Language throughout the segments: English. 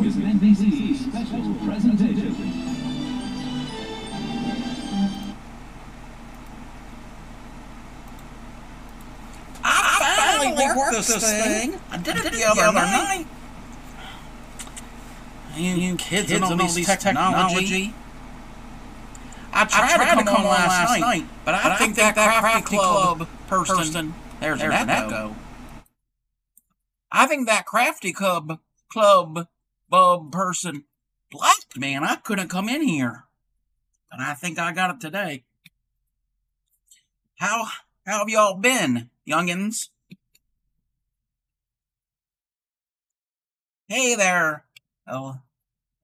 is an NBC special presentation. I finally worked this thing. I did it the other night. You kids and all these technology. I tried to come on last night, but I think that crafty club person, there's an echo. I think that crafty club person blocked me, and I couldn't come in here. But I think I got it today. How have y'all been, youngins? Hey there,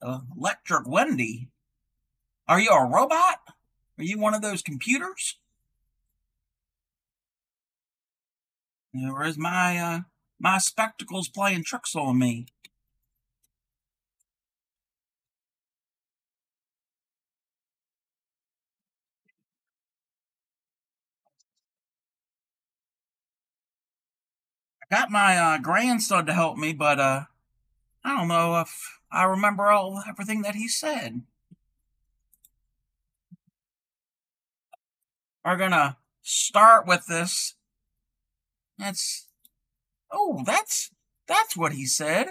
Electric Wendy. Are you a robot? Are you one of those computers? Or is my spectacles playing tricks on me? I got my grandson to help me, but I don't know if I remember everything that he said. We're gonna start with this. That's what he said.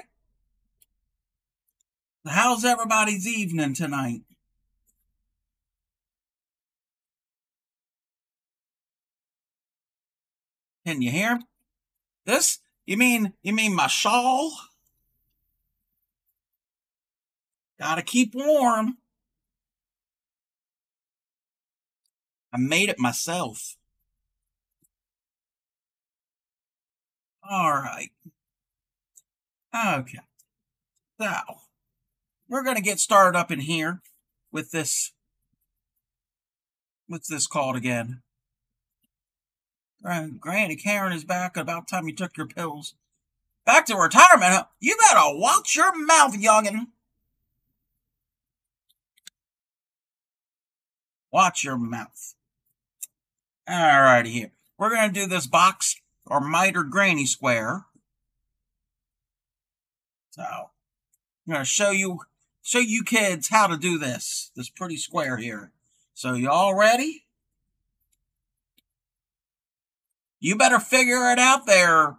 How's everybody's evening tonight? Can you hear this? You mean my shawl? Gotta keep warm. I made it myself. All right. Okay. So, we're going to get started up in here with this. What's this called again? Granny Karen is back. About time you took your pills. Back to retirement. You better watch your mouth, youngin'. Watch your mouth. Alrighty here. We're going to do this box or mitered granny square. So, I'm going to show you kids how to do this pretty square here. So, you all ready? You better figure it out there,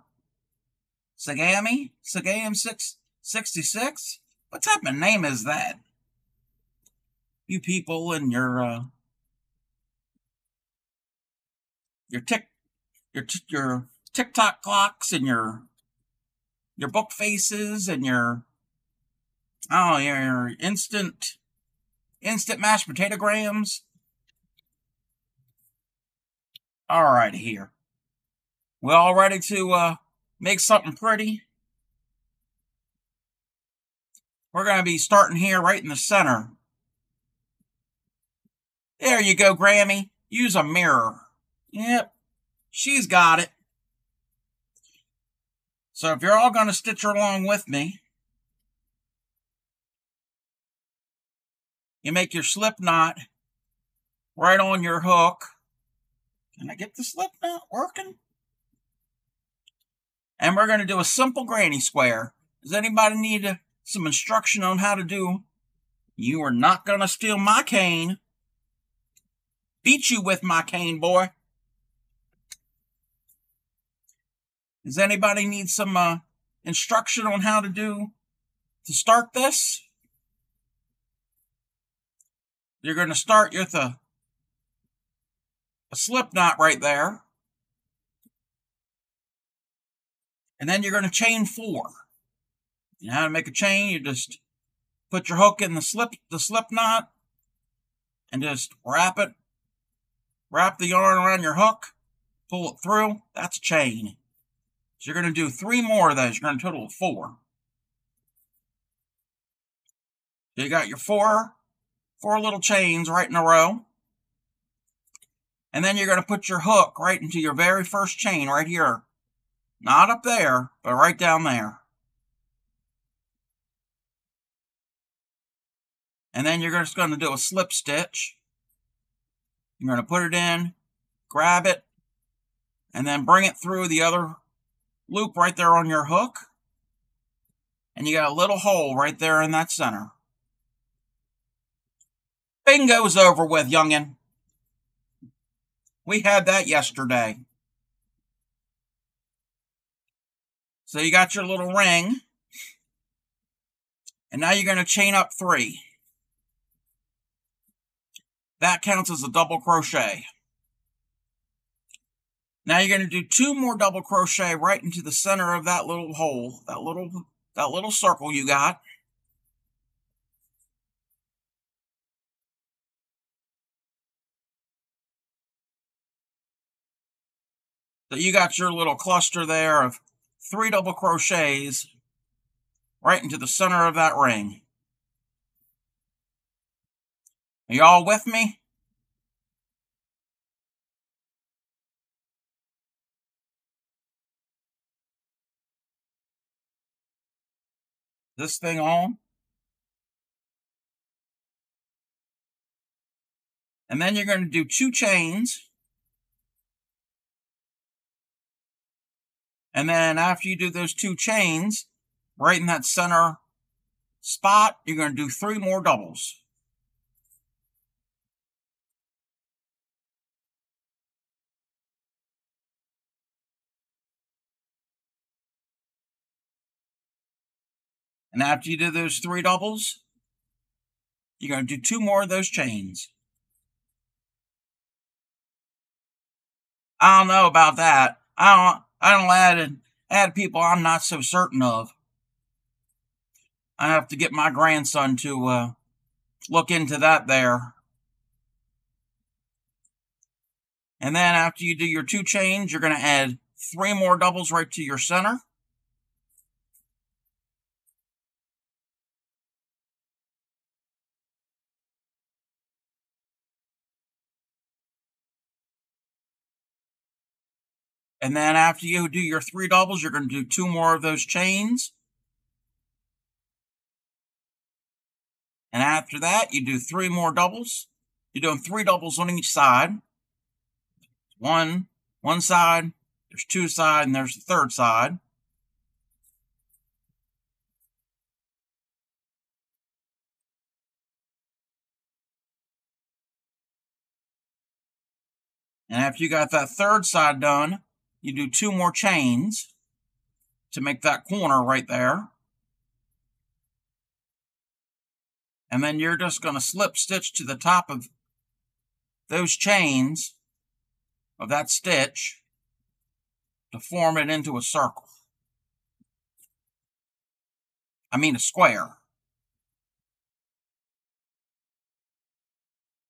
Sagam 666. What type of name is that? You people and your TikTok clocks and your book faces and your instant mashed potato grams. All right, here. We all ready to make something pretty? We're going to be starting here right in the center. There you go, Grammy. Use a mirror. Yep, she's got it. So if you're all going to stitch along with me, you make your slip knot right on your hook. Can I get the slip knot working? And we're going to do a simple granny square. Does anybody need some instruction on how to do? You are not going to steal my cane. Beat you with my cane, boy. Does anybody need some instruction on how to start this? You're going to start with a slip knot right there. And then you're going to chain 4. You know how to make a chain? You just put your hook in the slip knot and just wrap the yarn around your hook, pull it through. That's a chain. So you're going to do 3 more of those. You're going to total 4. So you got your four little chains right in a row. And then you're going to put your hook right into your very first chain right here. Not up there, but right down there. And then you're just going to do a slip stitch. You're going to put it in, grab it, and then bring it through the other loop right there on your hook. and you got a little hole right there in that center. Bingo's over with, youngin'. We had that yesterday. So you got your little ring, and now you're going to chain up 3. That counts as a double crochet. Now you're going to do 2 more double crochet right into the center of that little hole, that little circle you got. So you got your little cluster there of 3 double crochets right into the center of that ring. Are y'all with me? This thing on? And then you're going to do 2 chains. And then after you do those 2 chains, right in that center spot, you're going to do 3 more doubles. And after you do those 3 doubles, you're going to do 2 more of those chains. I don't know about that. I don't add people I'm not so certain of. I have to get my grandson to look into that there. And then after you do your 2 chains, you're going to add 3 more doubles right to your center. And then after you do your 3 doubles, you're going to do 2 more of those chains. And after that, you do 3 more doubles. You're doing 3 doubles on each side. One side, there's 2 sides, and there's the 3rd side. And after you got that 3rd side done, you do 2 more chains to make that corner right there. And then you're just going to slip stitch to the top of those chains of that stitch to form it into a circle. I mean a square.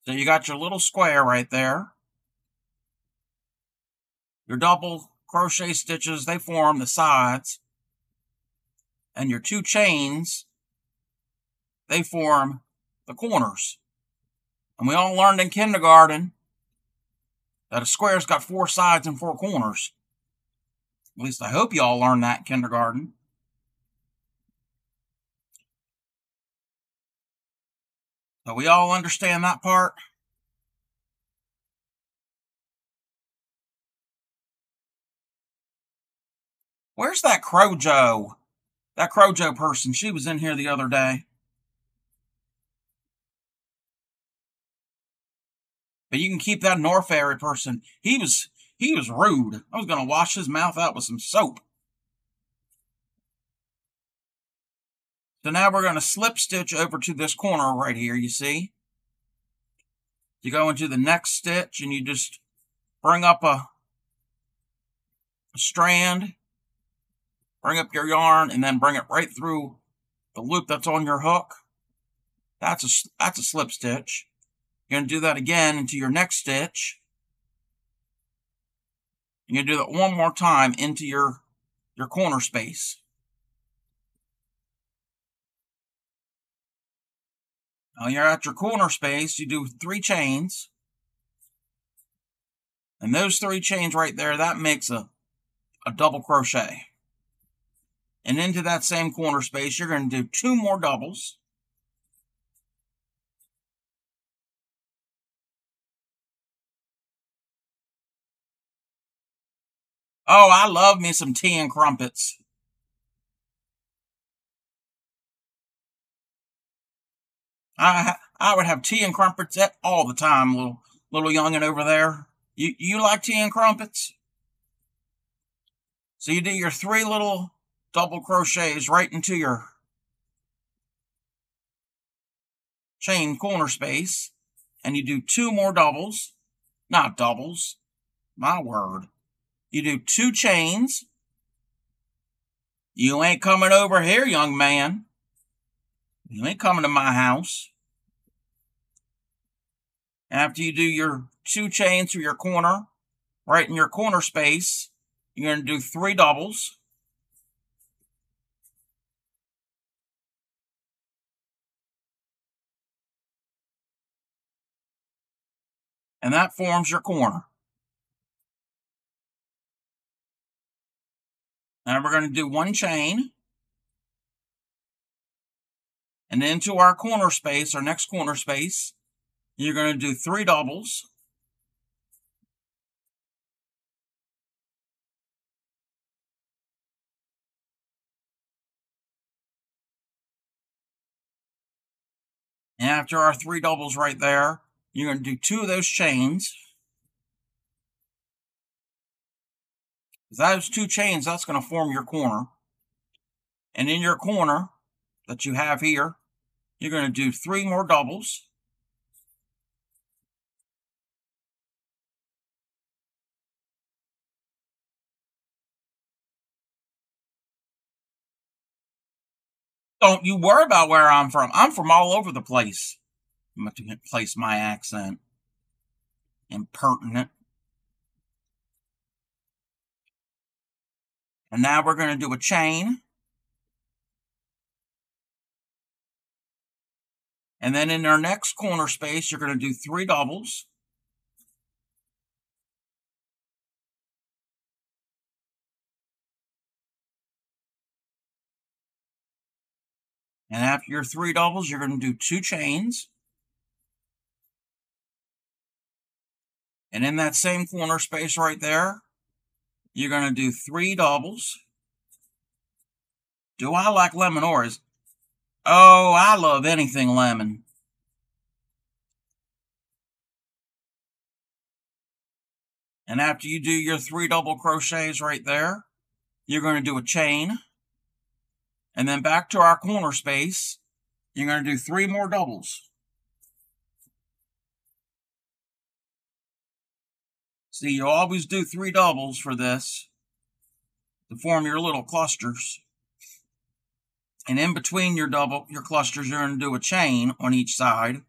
So you got your little square right there. Your double crochet stitches, they form the sides. And your 2 chains, they form the corners. And we all learned in kindergarten that a square's got 4 sides and 4 corners. At least I hope you all learned that in kindergarten. So we all understand that part? Where's that Crojo? That Crojo person, she was in here the other day. But you can keep that Norfairy person. He was rude. I was going to wash his mouth out with some soap. So now we're going to slip stitch over to this corner right here, you see? You go into the next stitch and you just bring up a strand, bring up your yarn, and then bring it right through the loop that's on your hook. That's a slip stitch. You're going to do that again into your next stitch. You're going to do that one more time into your corner space. Now you're at your corner space, you do 3 chains. And those 3 chains right there, that makes a double crochet. And into that same corner space, you're going to do 2 more doubles. Oh, I love me some tea and crumpets. I would have tea and crumpets all the time, little youngin' over there. You like tea and crumpets? So you do your 3 little double crochets right into your chain corner space, and you do 2 more doubles, not doubles, my word. You do 2 chains. You ain't coming over here, young man. You ain't coming to my house. After you do your 2 chains through your corner, right in your corner space, you're going to do 3 doubles. And that forms your corner. Now we're going to do 1 chain. And into our corner space, our next corner space, you're going to do 3 doubles. And after our 3 doubles right there, you're going to do 2 of those chains. Those 2 chains, that's going to form your corner. And in your corner that you have here, you're going to do 3 more doubles. Don't you worry about where I'm from. I'm from all over the place. I'm going to place my accent. Impertinent. And now we're going to do a chain. And then in our next corner space, you're going to do 3 doubles. And after your 3 doubles, you're going to do 2 chains. And in that same corner space right there, you're going to do 3 doubles. Do I like lemon orange? Oh, I love anything lemon. And after you do your 3 double crochets right there, you're going to do a chain. And then back to our corner space, you're going to do 3 more doubles. See, you always do 3 doubles for this to form your little clusters. And in between your clusters, you're going to do a chain on each side.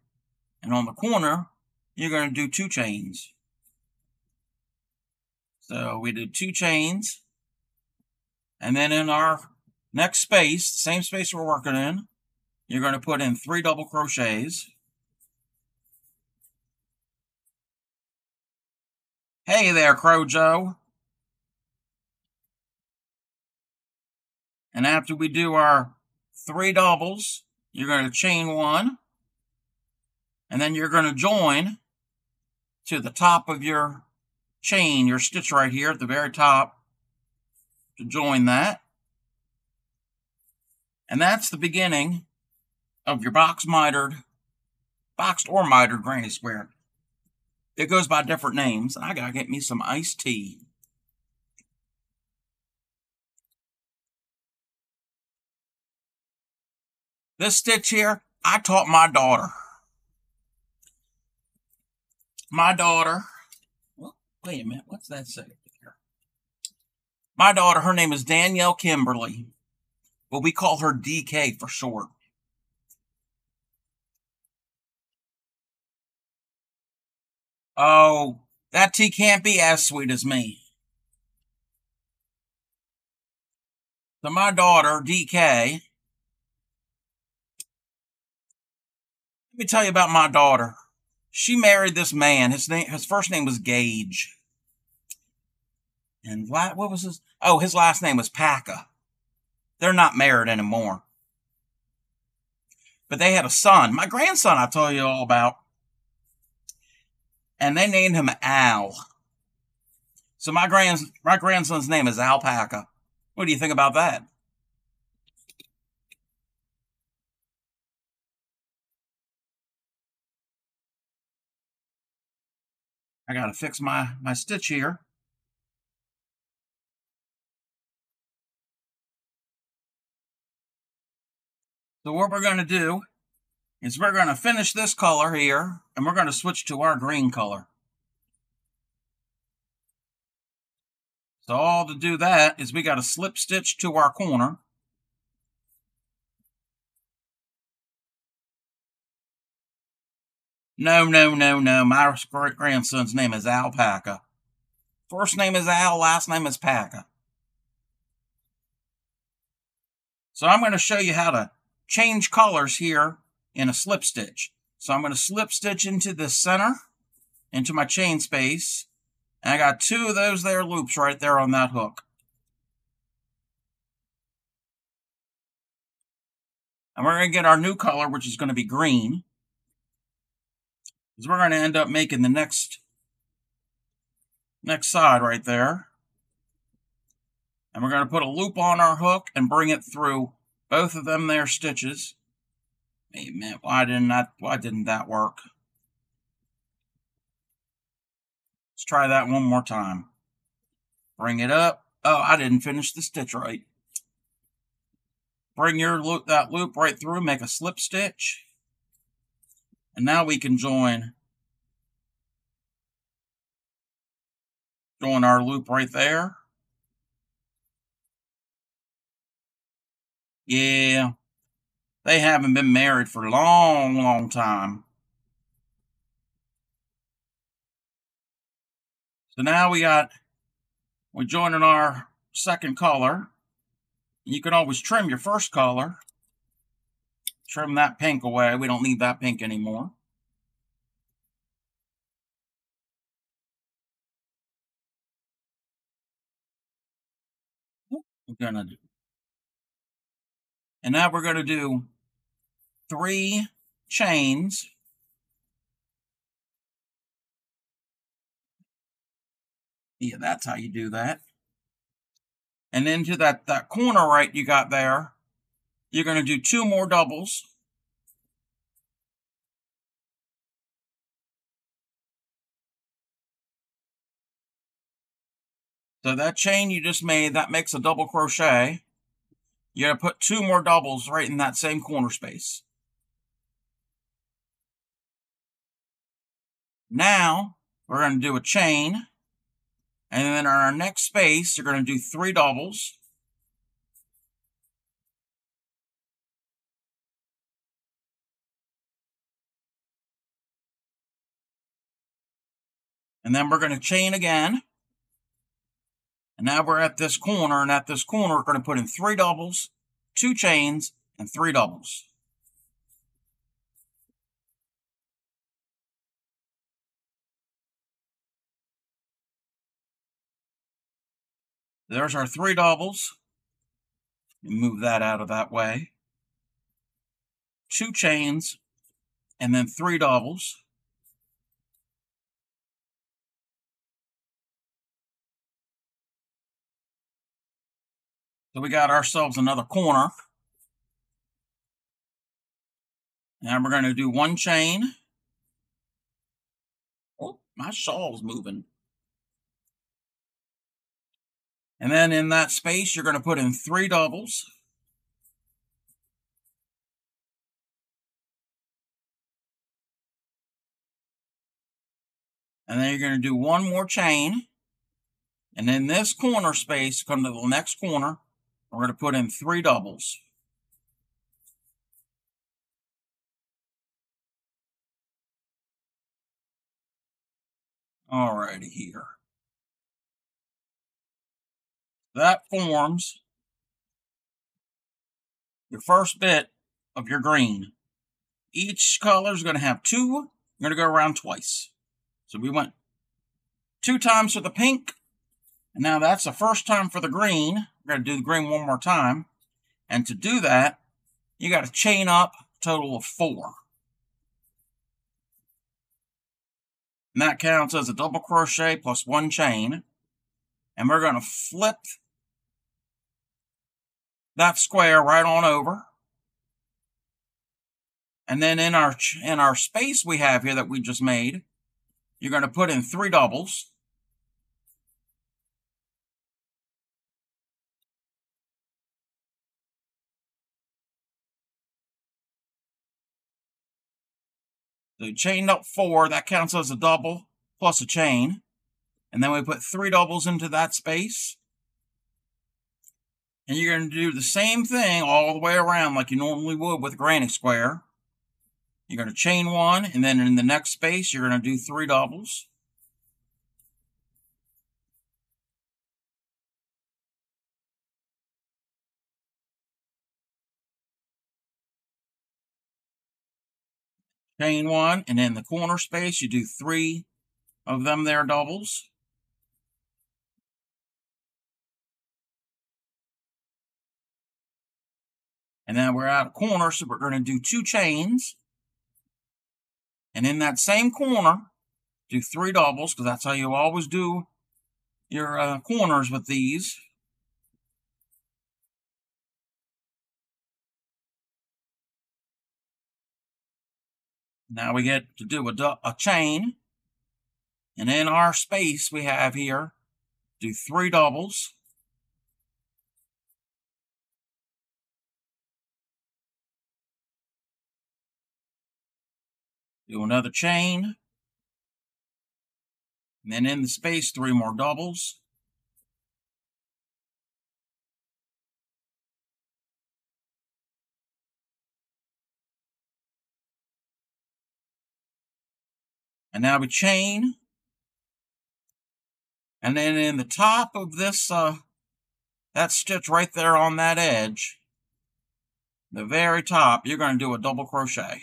And on the corner, you're going to do 2 chains. So we did 2 chains. And then in our next space, the same space we're working in, you're going to put in 3 double crochets. Hey there, Crow Joe. And after we do our 3 doubles, you're going to chain 1. And then you're going to join to the top of your chain, your stitch right here at the very top, to join that. And that's the beginning of your boxed or mitered granny square. It goes by different names, and I gotta get me some iced tea. This stitch here, I taught my daughter. Well, wait a minute, what's that say here? My daughter, her name is Danielle Kimberly, but we call her DK for short. Oh, that tea can't be as sweet as me. So my daughter, DK, let me tell you about my daughter. She married this man. His first name was Gage. And what was his? Oh, his last name was Paca. They're not married anymore. But they had a son. My grandson I told you all about. And they named him Al. So my grandson's name is Alpaca. What do you think about that? I gotta fix my stitch here. So what we're gonna do is we're gonna finish this color here, and we're gonna switch to our green color. So all to do that is we got to slip stitch to our corner. No. My great-grandson's name is Alpaca. First name is Al, last name is Paca. So I'm going to show you how to change colors here in a slip stitch. So I'm going to slip stitch into the center, into my chain space. And I got 2 of those there loops right there on that hook. And we're going to get our new color, which is going to be green. Because we're going to end up making the next side right there. And we're going to put a loop on our hook and bring it through both of them there stitches. Hey man, why didn't that work? Let's try that one more time. Bring it up. Oh, I didn't finish the stitch right. Bring that loop right through, make a slip stitch. And now we can join our loop right there. Yeah, they haven't been married for a long time. So now we're joining our second color. You can always trim your first color. Trim that pink away. We don't need that pink anymore. And now we're going to do 3 chains. Yeah, that's how you do that. And into that corner right you got there, you're going to do 2 more doubles. So that chain you just made, that makes a double crochet. You're going to put 2 more doubles right in that same corner space. Now, we're going to do a chain. And then in our next space, you're going to do 3 doubles. And then we're going to chain again. And now we're at this corner, and at this corner, we're going to put in 3 doubles, 2 chains, and 3 doubles. There's our 3 doubles. Move that out of that way. 2 chains, and then 3 doubles. So we got ourselves another corner. Now we're going to do 1 chain. Oh, my shawl's moving. And then in that space, you're going to put in 3 doubles. And then you're going to do 1 more chain. And in this corner space, come to the next corner, we're going to put in 3 doubles. Alrighty here. That forms your first bit of your green. Each color is going to have 2. You're going to go around twice. So we went 2 times for the pink. And now that's the first time for the green. We're going to do the green 1 more time. And to do that, you got to chain up a total of 4. And that counts as a double crochet plus 1 chain. And we're going to flip that square right on over. And then in our space we have here that we just made, you're going to put in 3 doubles. So you chained up 4, that counts as a double plus a chain. And then we put 3 doubles into that space. And you're going to do the same thing all the way around like you normally would with a granny square. You're going to chain 1, and then in the next space, you're going to do 3 doubles. Chain 1, and in the corner space, you do 3 of them there doubles. And then we're out of corner, so we're going to do 2 chains. And in that same corner, do 3 doubles, because that's how you always do your corners with these. Now we get to do a chain. And in our space we have here, do 3 doubles. Do another chain. And then in the space, 3 more doubles. And now we chain. And then in the top of this, that stitch right there on that edge, the very top, you're going to do a double crochet.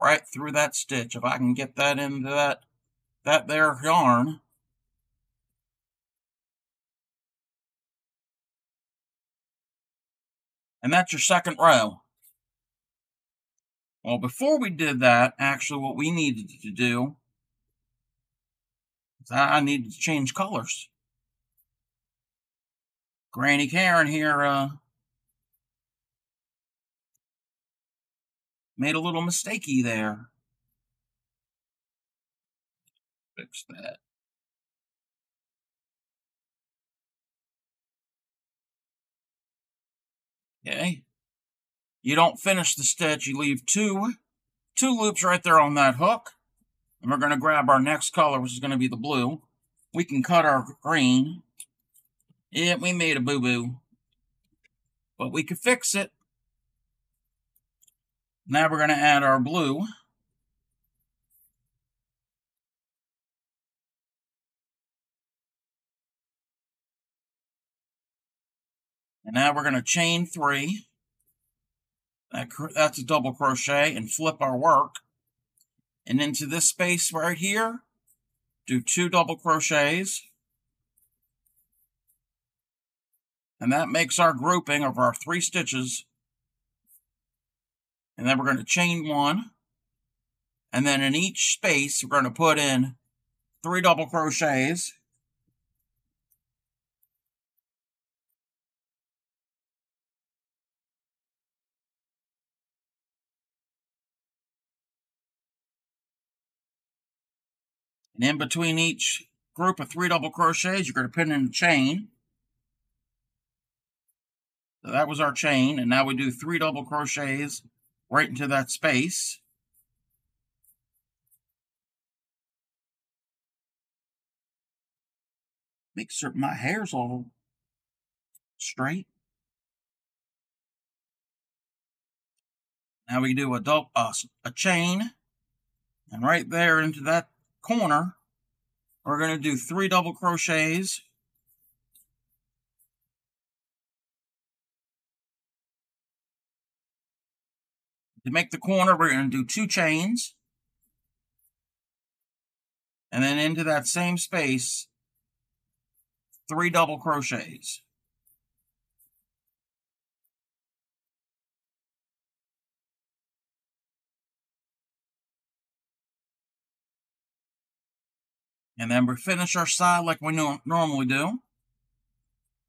Right through that stitch. If I can get that into that there yarn. And that's your second row. Well, before we did that, actually what we needed to do is I needed to change colors. Granny Karen here made a little mistakey there. Fix that. Okay. You don't finish the stitch, you leave two loops right there on that hook. And we're going to grab our next color, which is going to be the blue. We can cut our green. Yeah, we made a boo-boo. But we could fix it. Now we're going to add our blue. And now we're going to chain 3. That's a double crochet, and flip our work. And into this space right here, do 2 double crochets. And that makes our grouping of our 3 stitches. And then we're going to chain 1. And then in each space, we're going to put in 3 double crochets. And in between each group of 3 double crochets, you're going to put in a chain. So that was our chain, and now we do 3 double crochets right into that space. Make certain my hair's all straight. Now we do a chain, and right there into that corner, we're going to do 3 double crochets. To make the corner, we're going to do 2 chains. And then into that same space, 3 double crochets. And then we finish our side like we normally do.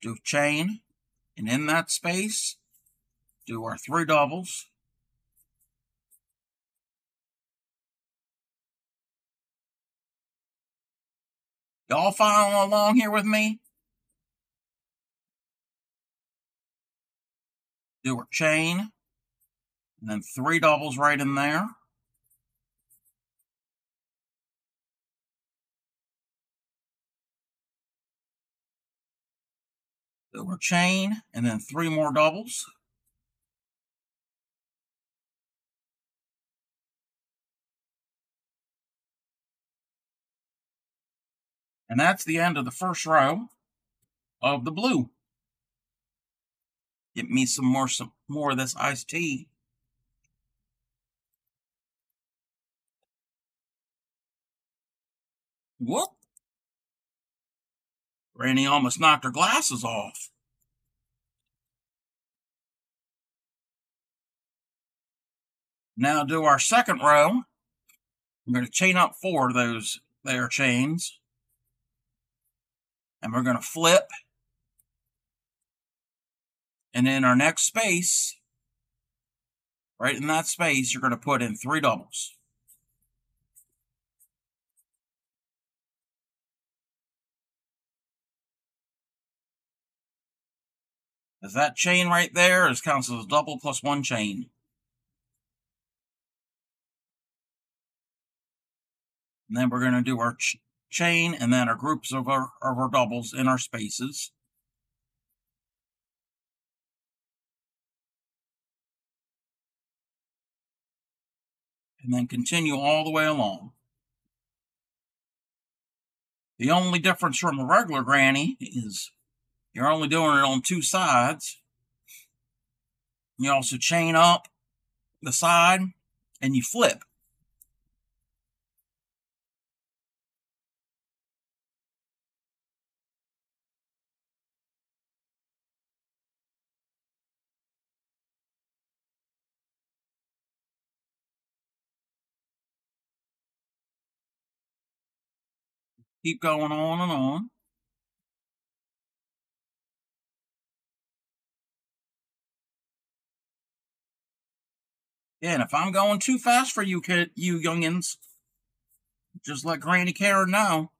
Do a chain, and in that space, do our 3 doubles. Y'all following along here with me? Do our chain, and then 3 doubles right in there. Do our chain, and then 3 more doubles. And that's the end of the first row of the blue. Get me some more of this iced tea. Whoop! Granny almost knocked her glasses off. Now do our second row. I'm going to chain up 4 of those there chains. And we're going to flip. And in our next space, right in that space, you're going to put in 3 doubles. As that chain right there is counts as a double plus 1 chain. And then we're going to do our chain and then our groups of our doubles in our spaces. And then continue all the way along. The only difference from a regular granny is you're only doing it on 2 sides. You also chain up the side and you flip. Keep going on and on. Yeah, and if I'm going too fast for you youngins, just let Granny Karen know.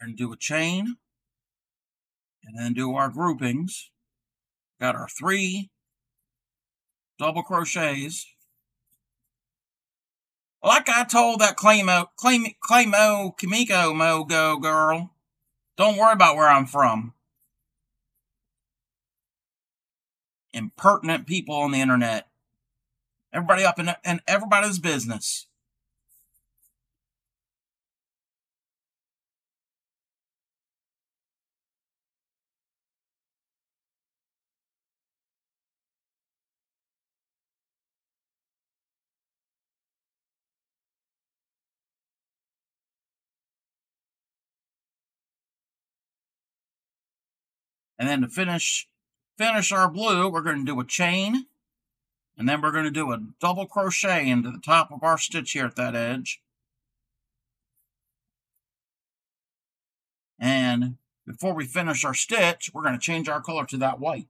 We're going to do a chain and then do our groupings. Got our 3 double crochets. Like I told that Kimiko Mogo girl, don't worry about where I'm from. Impertinent people on the internet. Everybody up in everybody's business. And then to finish our blue, we're going to do a chain. And then we're going to do a double crochet into the top of our stitch here at that edge. And before we finish our stitch, we're going to change our color to that white.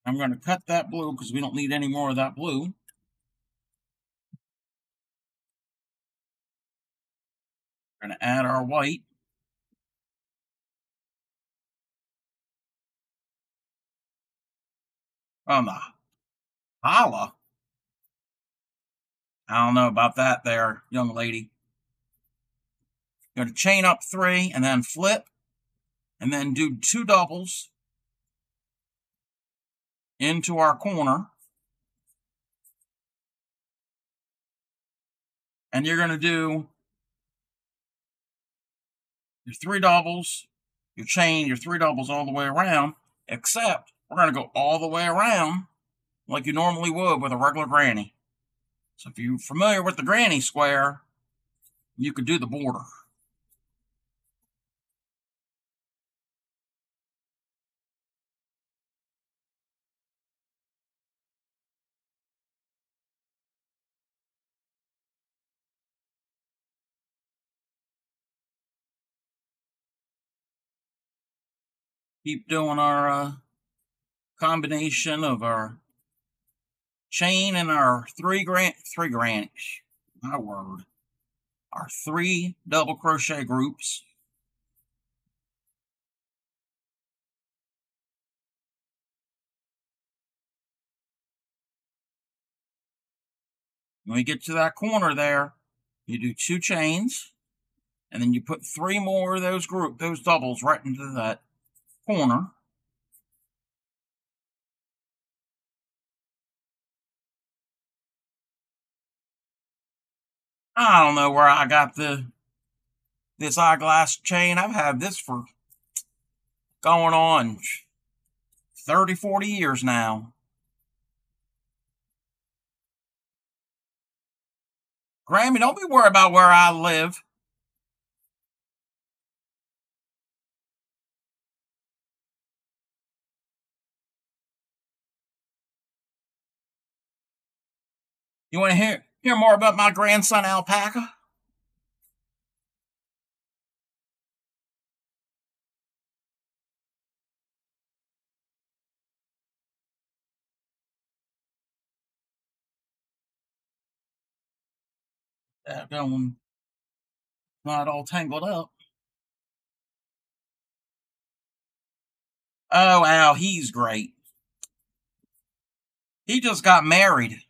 I'm going to cut that blue because we don't need any more of that blue. We're going to add our white. On the holla. I don't know about that there, young lady. Going to chain up 3 and then flip. And then do 2 doubles into our corner. And you're going to do your 3 doubles, your chain, your 3 doubles all the way around, except we're going to go all the way around like you normally would with a regular granny. So if you're familiar with the granny square, you could do the border. Keep doing our combination of our chain and our 3 grannies. my word, our 3 double crochet groups. When we get to that corner there, you do 2 chains, and then you put 3 more of those doubles right into that corner. I don't know where I got this eyeglass chain. I've had this for going on 30, 40 years now. Grammy, don't be worried about where I live. You want to hear more about my grandson, Alpaca? That one not all tangled up. Oh, Al, he's great. He just got married.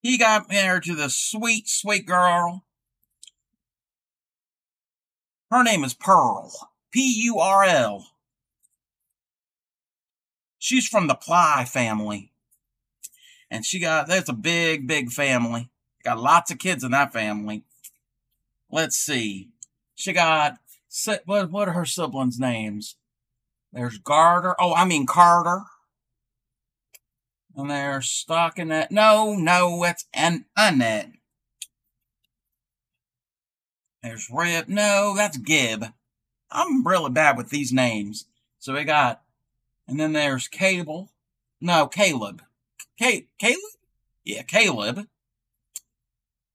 He got married to this sweet, sweet girl. Her name is Pearl. P-U-R-L. She's from the Ply family. And that's a big, big family. Got lots of kids in that family. Let's see. She got, what are her siblings' names? There's Carter. And there's Stockinette. No, it's Annette. There's Rip. No, that's Gib. I'm really bad with these names. So we got, and then there's Caleb. Caleb? Yeah, Caleb.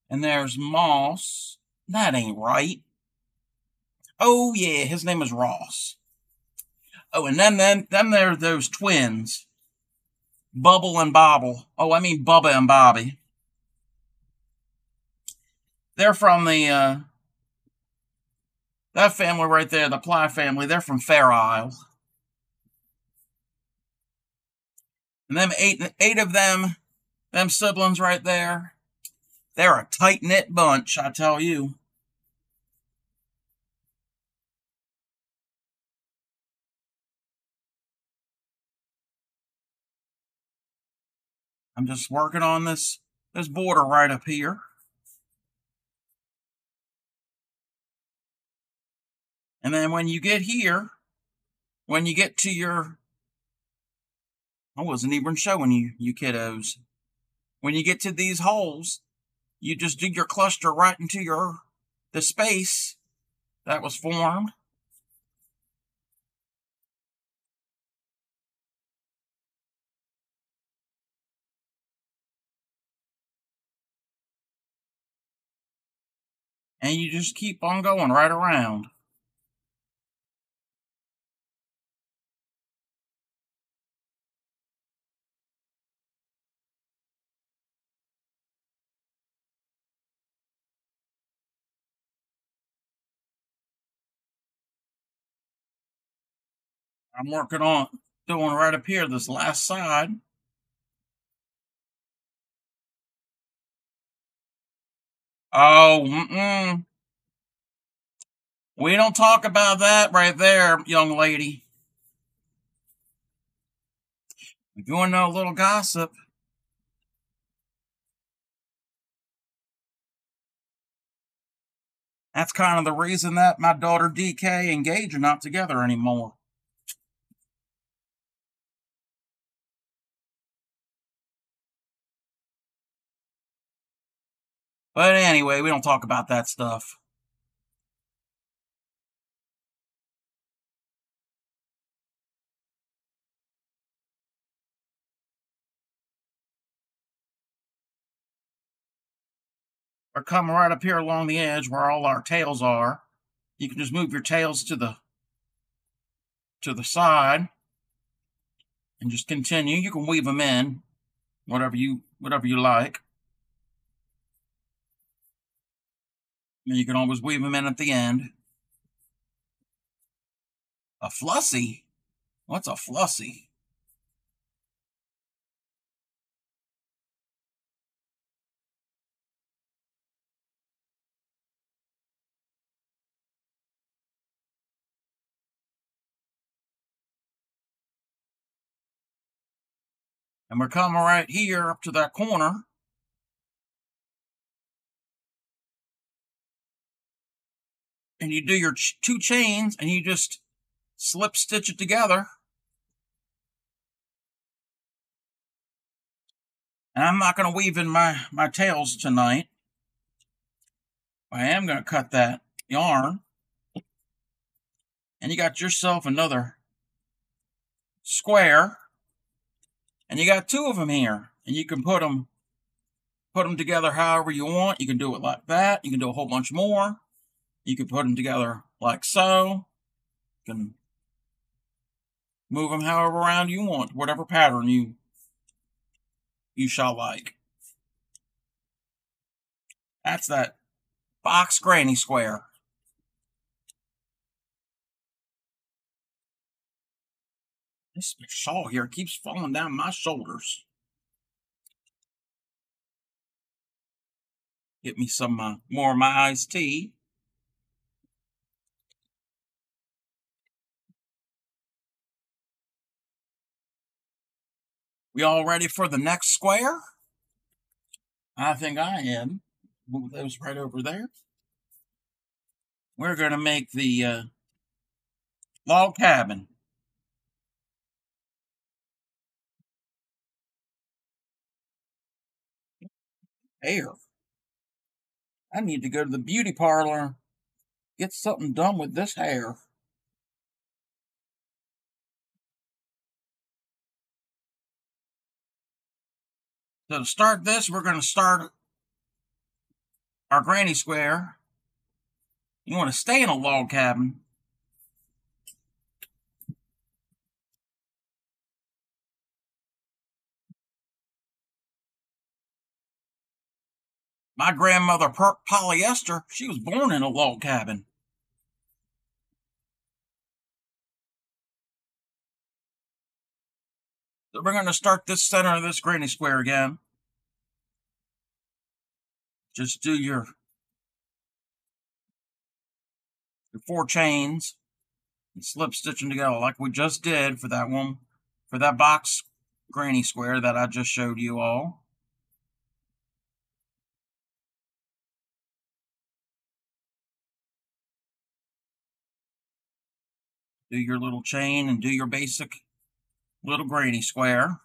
And there's Moss. That ain't right. Oh, yeah, his name is Ross. Oh, and then there are those twins. Bubble and Bobble. Oh, I mean Bubba and Bobby. They're from that family right there, the Ply family. They're from Fair Isle. And them eight of them siblings right there, they're a tight-knit bunch, I tell you. I'm just working on this border right up here. And then when you get here, when you get to your, I wasn't even showing you kiddos. When you get to these holes, you just do your cluster right into the space that was formed. And you just keep on going right around. I'm working on doing right up here, this last side. Oh, we don't talk about that right there, young lady. If you want to know a little gossip, that's kind of the reason that my daughter DK and Gage are not together anymore. But anyway, we don't talk about that stuff. We're coming right up here along the edge where all our tails are. You can just move your tails to the side. and just continue. You can weave them in, whatever you like. And you can always weave them in at the end. A flussy? What's a flussy? And we're coming right here up to that corner. And you do your 2 chains and you just slip stitch it together. And I'm not going to weave in my tails tonight. I am going to cut that yarn. And you got yourself another square. And you got 2 of them here. And you can put them together however you want. You can do it like that. You can do a whole bunch more. You can put them together like so. You can move them however around you want, whatever pattern you shall like. That's that box granny square. This shawl here keeps falling down my shoulders. Get me some more of my iced tea. We all ready for the next square? I think I am. Move those right over there. We're going to make the log cabin. Hair. I need to go to the beauty parlor, get something done with this hair. So to start this, we're going to start our granny square. You want to stay in a log cabin. My grandmother, polyester, she was born in a log cabin. So we're going to start this center of this granny square again. Just do your 4 chains and slip stitching together like we just did for that one, for that box granny square that I just showed you all. Do your little chain and do your basic little granny square.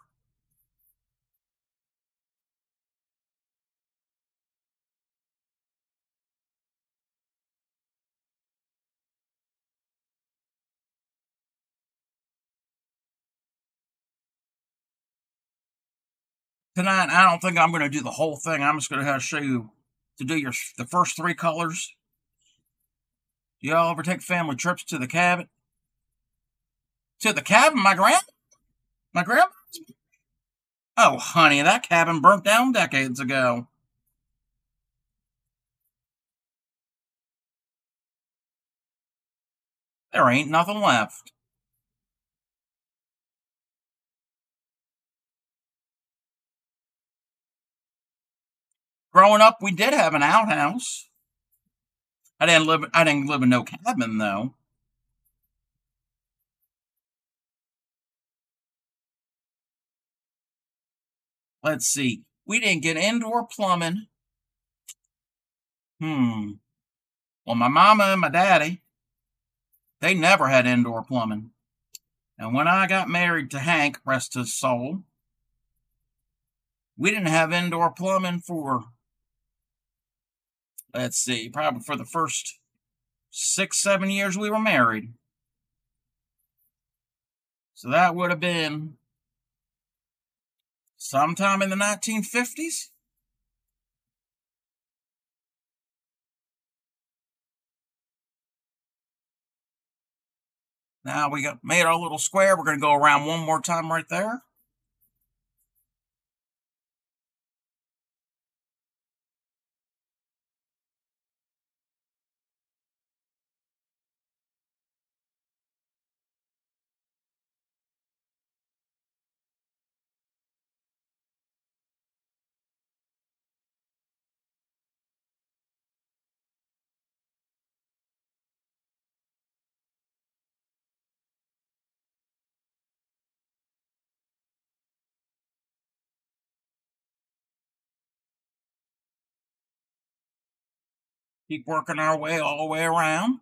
Tonight, I don't think I'm going to do the whole thing. I'm just going to have to show you to do the first 3 colors. Do y'all ever take family trips to the cabin? To the cabin? My grandma? Oh, honey, that cabin burnt down decades ago. There ain't nothing left. Growing up, we did have an outhouse. I didn't live in no cabin though. Let's see. We didn't get indoor plumbing. Well, my mama and my daddy, they never had indoor plumbing. And when I got married to Hank, rest his soul, we didn't have indoor plumbing for, let's see, probably for the first 6-7 years we were married. So that would have been sometime in the 1950s. Now we got made our little square. We're going to go around one more time right there. Keep working our way all the way around.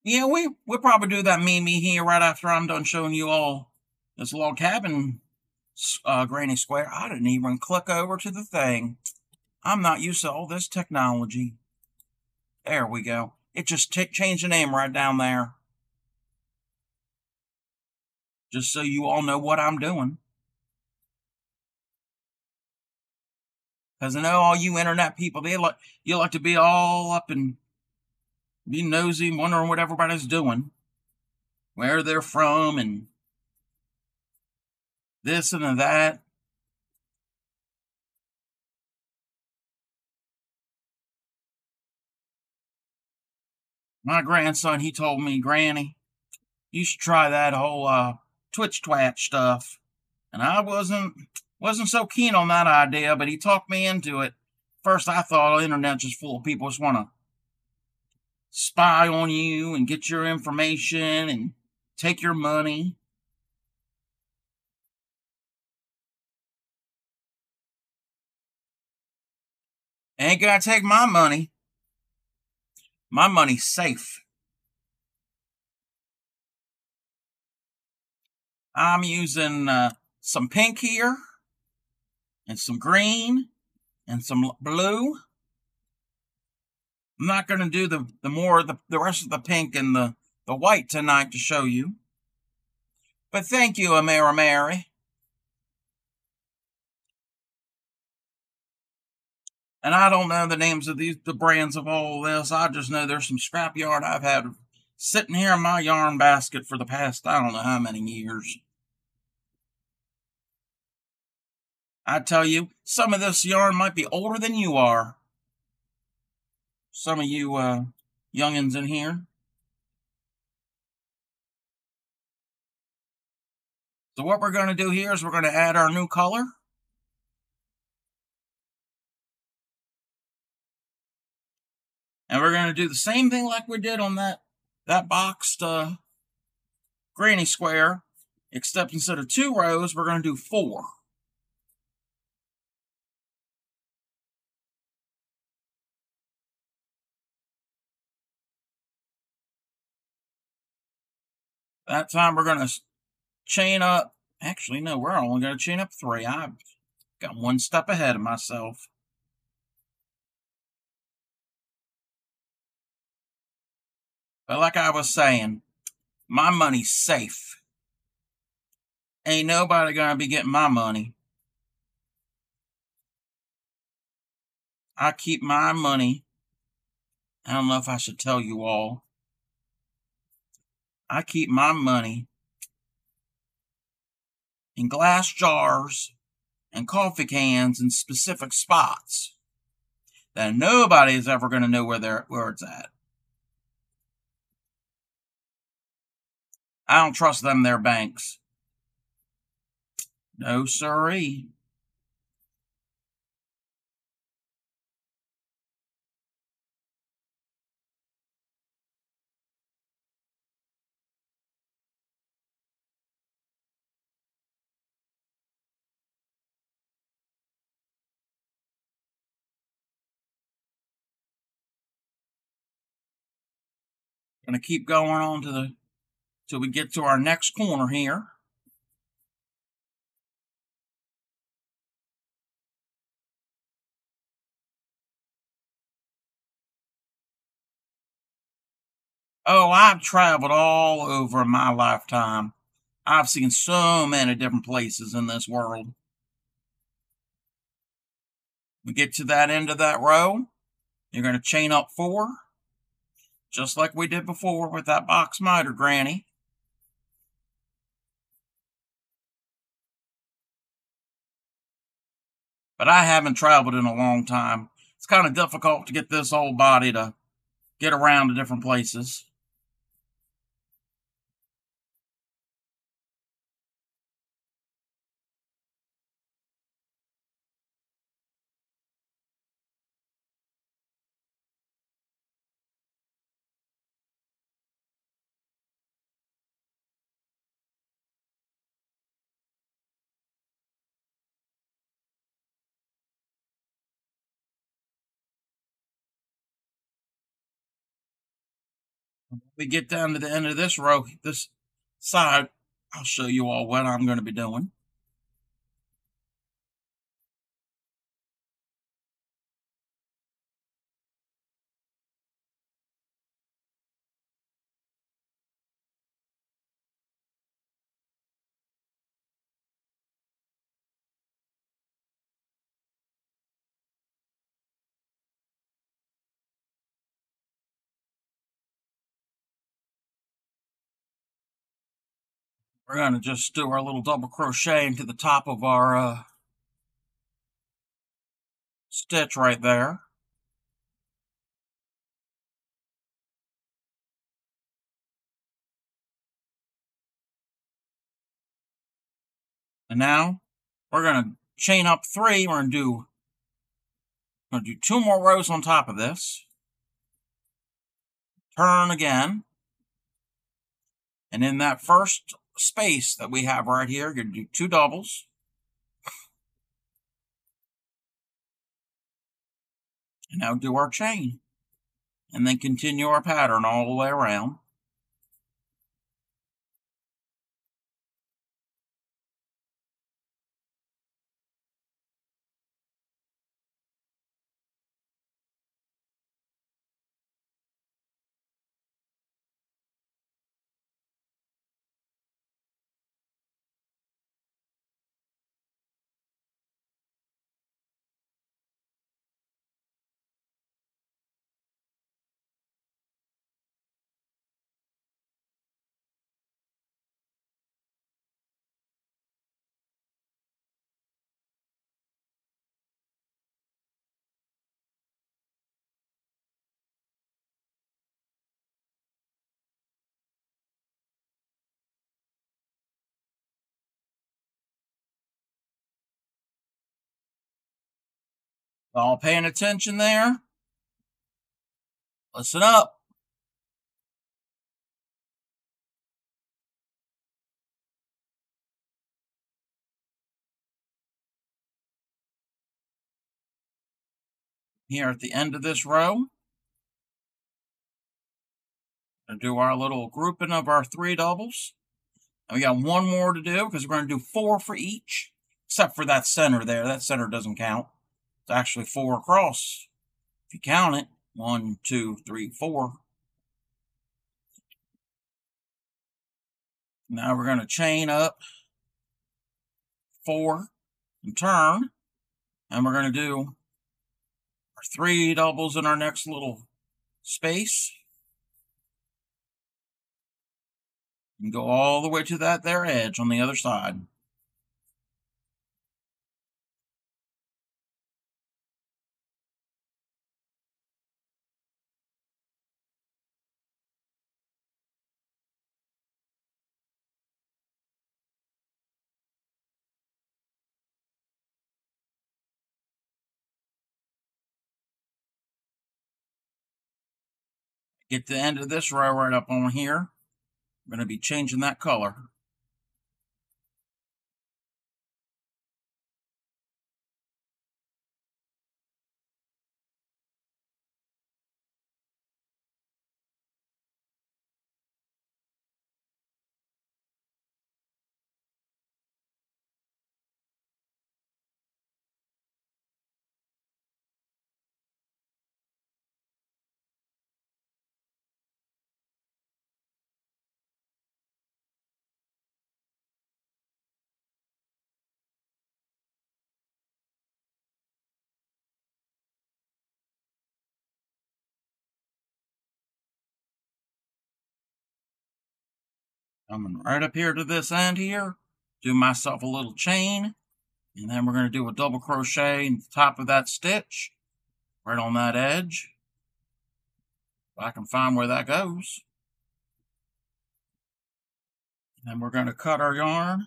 Yeah, we'll probably do that Mimi here right after I'm done showing you all this log cabin granny square. I didn't even click over to the thing. I'm not used to all this technology. There we go. It just changed the name right down there. Just so you all know what I'm doing. Because I know all you internet people, you like to be all up and be nosy, wondering what everybody's doing, where they're from, and this and that. My grandson, he told me, Granny, you should try that whole Twitch twatch stuff. And I wasn't so keen on that idea, but he talked me into it. First, I thought the internet's just full of people just want to spy on you and get your information and take your money. Ain't gonna take my money. My money's safe. I'm using some pink here, and some green, and some blue. I'm not going to do the rest of the pink and the white tonight to show you. But thank you, Amara Mary. And I don't know the names of the brands of all this. I just know there's some scrap yarn I've had sitting here in my yarn basket for the past, I don't know how many years. I tell you, some of this yarn might be older than you are. Some of you youngins in here. So what we're going to do here is we're going to add our new color. And we're going to do the same thing like we did on that boxed granny square, except instead of 2 rows, we're going to do 4. That time we're going to chain up. Actually, no, we're only going to chain up 3. I've got one step ahead of myself. But like I was saying, my money's safe. Ain't nobody going to be getting my money. I keep my money. I don't know if I should tell you all. I keep my money in glass jars and coffee cans in specific spots that nobody is ever going to know where it's at. I don't trust them their banks. No siree. Going to keep going on till we get to our next corner here. Oh, I've traveled all over my lifetime. I've seen so many different places in this world. We get to that end of that row. You're going to chain up 4, just like we did before with that box miter granny. But I haven't traveled in a long time. It's kind of difficult to get this old body to get around to different places. We get down to the end of this row, this side, I'll show you all what I'm going to be doing. We're going to just do our little double crochet into the top of our stitch right there. And now we're going to chain up 3. We're going to do 2 more rows on top of this. Turn again. And in that first space that we have right here, you're going to do 2 doubles. And now do our chain. And then continue our pattern all the way around. All paying attention there? Listen up. Here at the end of this row, we'll do our little grouping of our 3 doubles. And we got 1 more to do because we're going to do 4 for each, except for that center there. That center doesn't count. It's actually 4 across. If you count it, 1, 2, 3, 4. Now we're going to chain up 4 and turn. And we're going to do our 3 doubles in our next little space. And go all the way to that there edge on the other side. Get to the end of this row right up on here. I'm going to be changing that color. Coming right up here to this end here, do myself a little chain, and then we're going to do a double crochet in the top of that stitch, right on that edge. If I can find where that goes. And we're going to cut our yarn.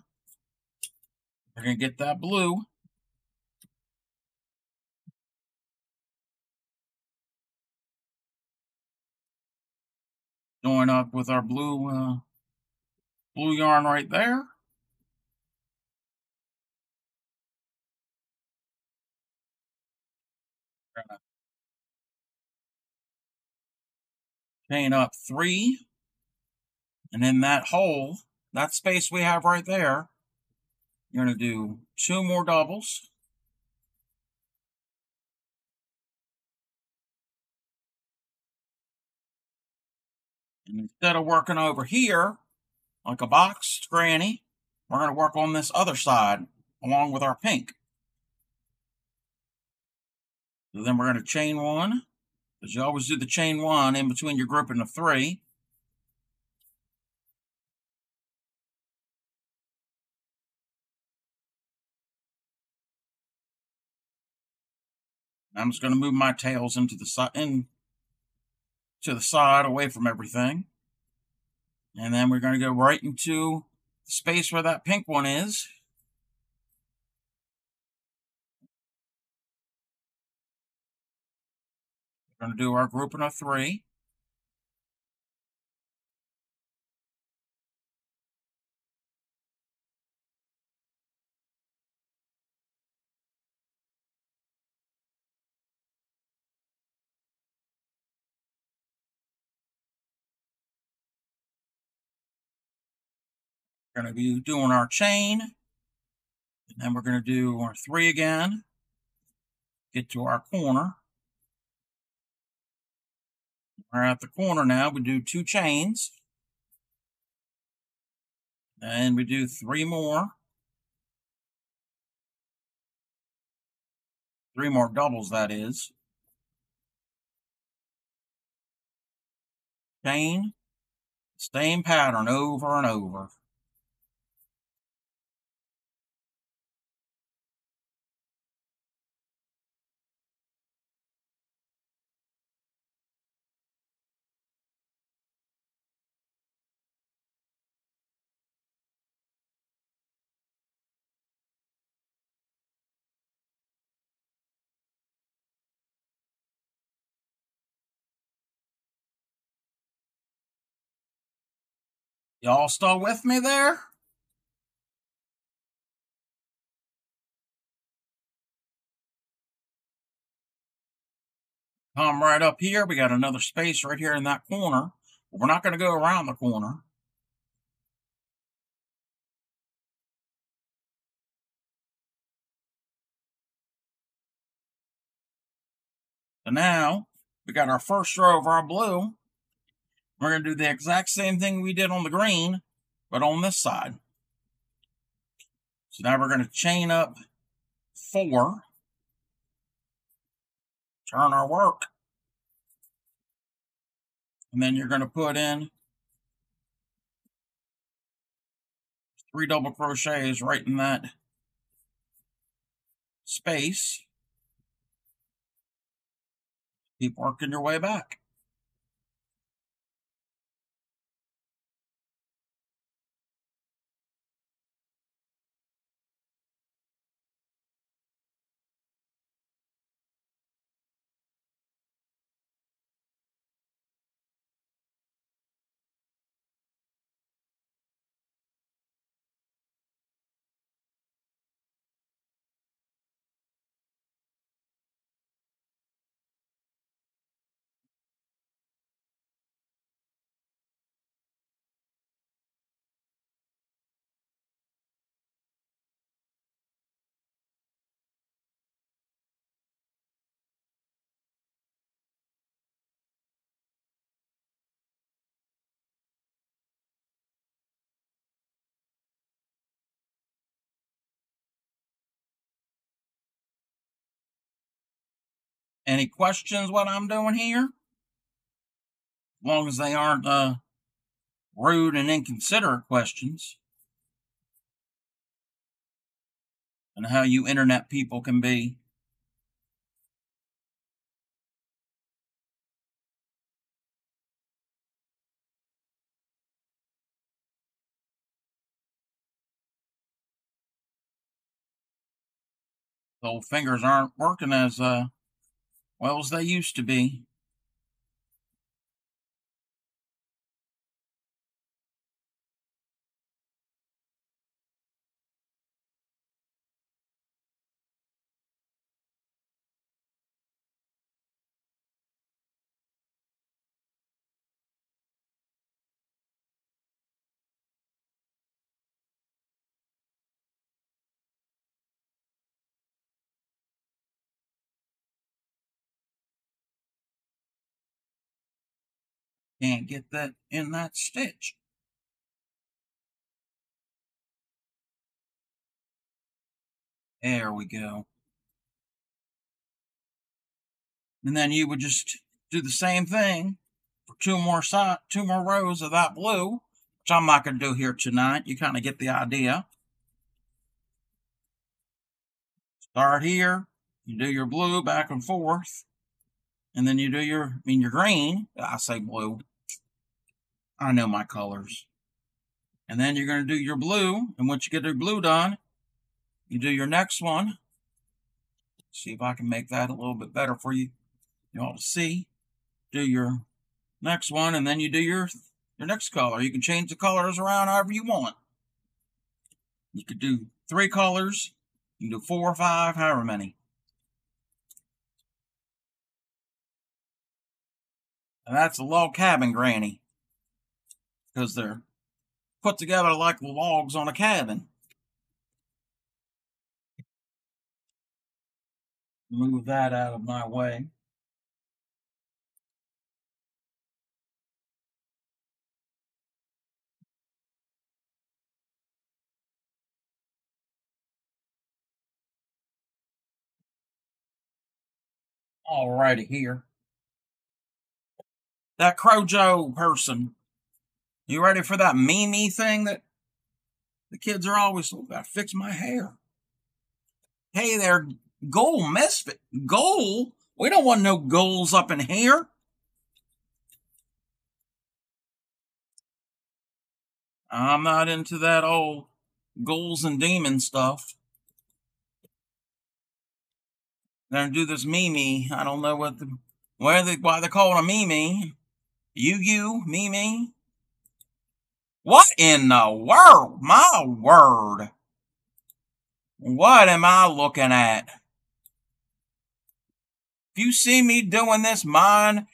We're going to get that blue. Join up with our blue yarn right there. Chain up 3, and in that hole, that space we have right there, you're going to do 2 more doubles. And instead of working over here like a box granny, we're going to work on this other side along with our pink. So then we're going to chain 1, because you always do the chain 1 in between your grouping of 3. I'm just going to move my tails into the side away from everything. And then we're going to go right into the space where that pink one is. We're going to do our grouping of 3. We're going to be doing our chain. And then we're going to do our 3 again. Get to our corner. We're at the corner now. We do 2 chains. And we do 3 more. 3 more doubles, that is. Chain. Same pattern over and over. Y'all still with me there? Come right up here. We got another space right here in that corner. But we're not going to go around the corner. So now we got our first row of our blue. We're going to do the exact same thing we did on the green, but on this side. So now we're going to chain up 4. Turn our work. And then you're going to put in 3 double crochets right in that space. Keep working your way back. Any questions what I'm doing here? As long as they aren't rude and inconsiderate questions. And how you internet people can be. The old fingers aren't working as well as they used to be. Can't get that in that stitch. There we go. And then you would just do the same thing for two more rows of that blue, which I'm not going to do here tonight. You kind of get the idea. Start here, you do your blue back and forth, and then you do your green. I say blue. I know my colors. And then you're going to do your blue, and once you get your blue done, you do your next one. See if I can make that a little bit better for you all to see. Do your next one, and then you do your next color. You can change the colors around however you want. You could do 3 colors. You can do 4 or 5, however many. And that's a log cabin granny, because they're put together like logs on a cabin. Move that out of my way. Alrighty here. That Crochet person. You ready for that Mimi thing that the kids are always about? Fix my hair. Hey there, goal misfit. Goal? We don't want no goals up in here. I'm not into that old ghouls and demons stuff. Gonna do this Mimi. I don't know why they call it a Mimi. Mimi. What in the world? My word. What am I looking at? If you see me doing this, mind